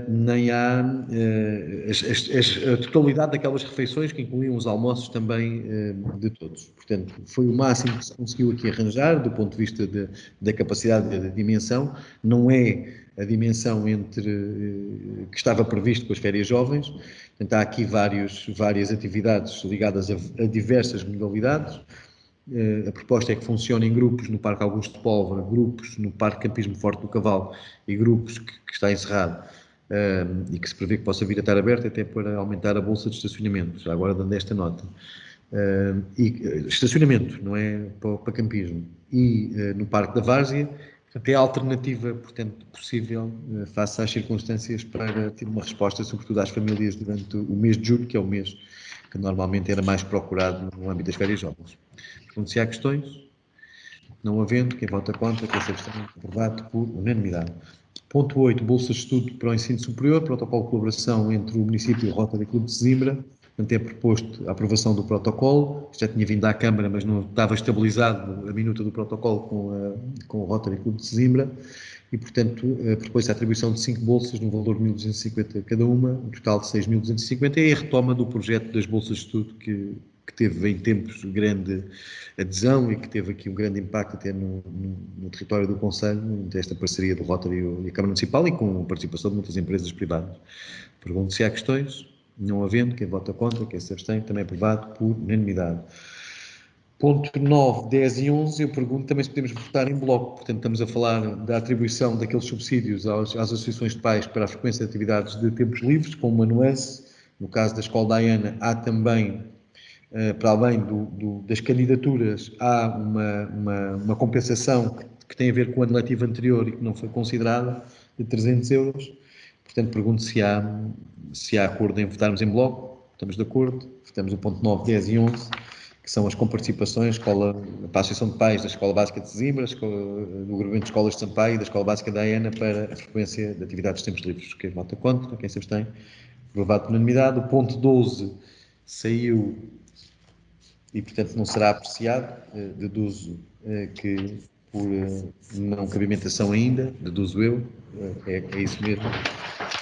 nem há a totalidade daquelas refeições que incluíam os almoços também de todos. Portanto, foi o máximo que se conseguiu aqui arranjar do ponto de vista da capacidade da dimensão. Não é a dimensão que estava previsto com as férias jovens. Portanto, há aqui várias atividades ligadas a diversas modalidades. A proposta é que funcione em grupos no Parque Augusto de Póvoa, grupos no Parque Campismo Forte do Cavalo e grupos que está encerrado e que se prevê que possa vir a estar aberto até para aumentar a bolsa de estacionamento, já agora dando esta nota. Estacionamento, não é para campismo. E no Parque da Várzea, portanto, é a alternativa, portanto, possível face às circunstâncias para ter uma resposta, sobretudo às famílias, durante o mês de julho, que é o mês que normalmente era mais procurado no âmbito das férias jovens. Portanto, se há questões, não havendo, quem vota contra, quem se abstém, aprovado por unanimidade. Ponto 8, bolsas de estudo para o ensino superior, protocolo de colaboração entre o município e o Rotary Clube de Sesimbra. Portanto, é proposto a aprovação do protocolo, já tinha vindo à Câmara, mas não estava estabilizado a minuta do protocolo com o Rotary Clube de Sesimbra, e, portanto, propôs a atribuição de 5 bolsas no valor de 1.250 cada uma, um total de 6.250, é a retoma do projeto das bolsas de estudo que teve em tempos grande adesão e que teve aqui um grande impacto até no território do Conselho, desta parceria do Rotary e a Câmara Municipal e com a participação de muitas empresas privadas. Pergunto se há questões. Não havendo, quem vota contra, quem se abstém, também aprovado por unanimidade. Ponto 9, 10 e 11, eu pergunto também se podemos votar em bloco. Portanto, estamos a falar da atribuição daqueles subsídios às associações de pais para a frequência de atividades de tempos livres, com uma nuance. No caso da Escola Diana, há também, para além das candidaturas, há uma compensação que tem a ver com o ano letivo anterior e que não foi considerada, de 300 euros. Portanto, pergunto se há acordo em votarmos em bloco. Estamos de acordo. Votamos o ponto 9, 10 e 11, que são as comparticipações para a Associação de Pais da Escola Básica de Sesimbra, do Grupamento de Escolas de Sampaio e da Escola Básica da AENA para a frequência de atividades de tempos livres. Quem vota contra, quem se abstém, aprovado por unanimidade. O ponto 12 saiu e, portanto, não será apreciado. Deduzo que por não cabimentação ainda, deduzo eu, é isso mesmo.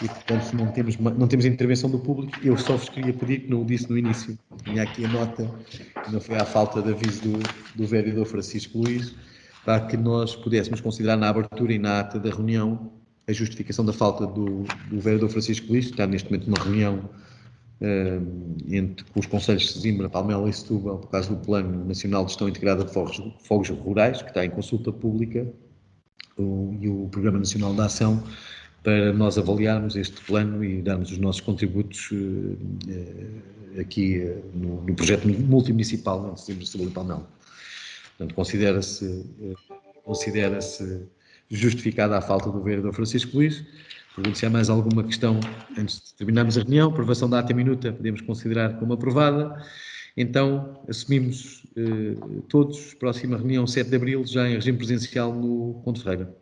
e, portanto, não temos intervenção do público. Eu só vos queria pedir, que não o disse no início, tinha aqui a nota, que não foi à falta de aviso do vereador Francisco Luís, para que nós pudéssemos considerar na abertura e na ata da reunião a justificação da falta do vereador Francisco Luís, que está neste momento numa reunião com os concelhos de Sesimbra, Palmela e Setúbal, por causa do Plano Nacional de Gestão Integrada de Fogos Rurais, que está em consulta pública, e o Programa Nacional de Ação, para nós avaliarmos este plano e darmos os nossos contributos aqui no projeto multimunicipal de Sesimbra, Setúbal e Palmela. Portanto, considera-se justificada a falta do vereador Francisco Luís. Pergunto se há mais alguma questão antes de terminarmos a reunião. Aprovação da ata minuta podemos considerar como aprovada. Então, assumimos todos, próxima reunião 7 de abril, já em regime presencial no Conde Ferreira.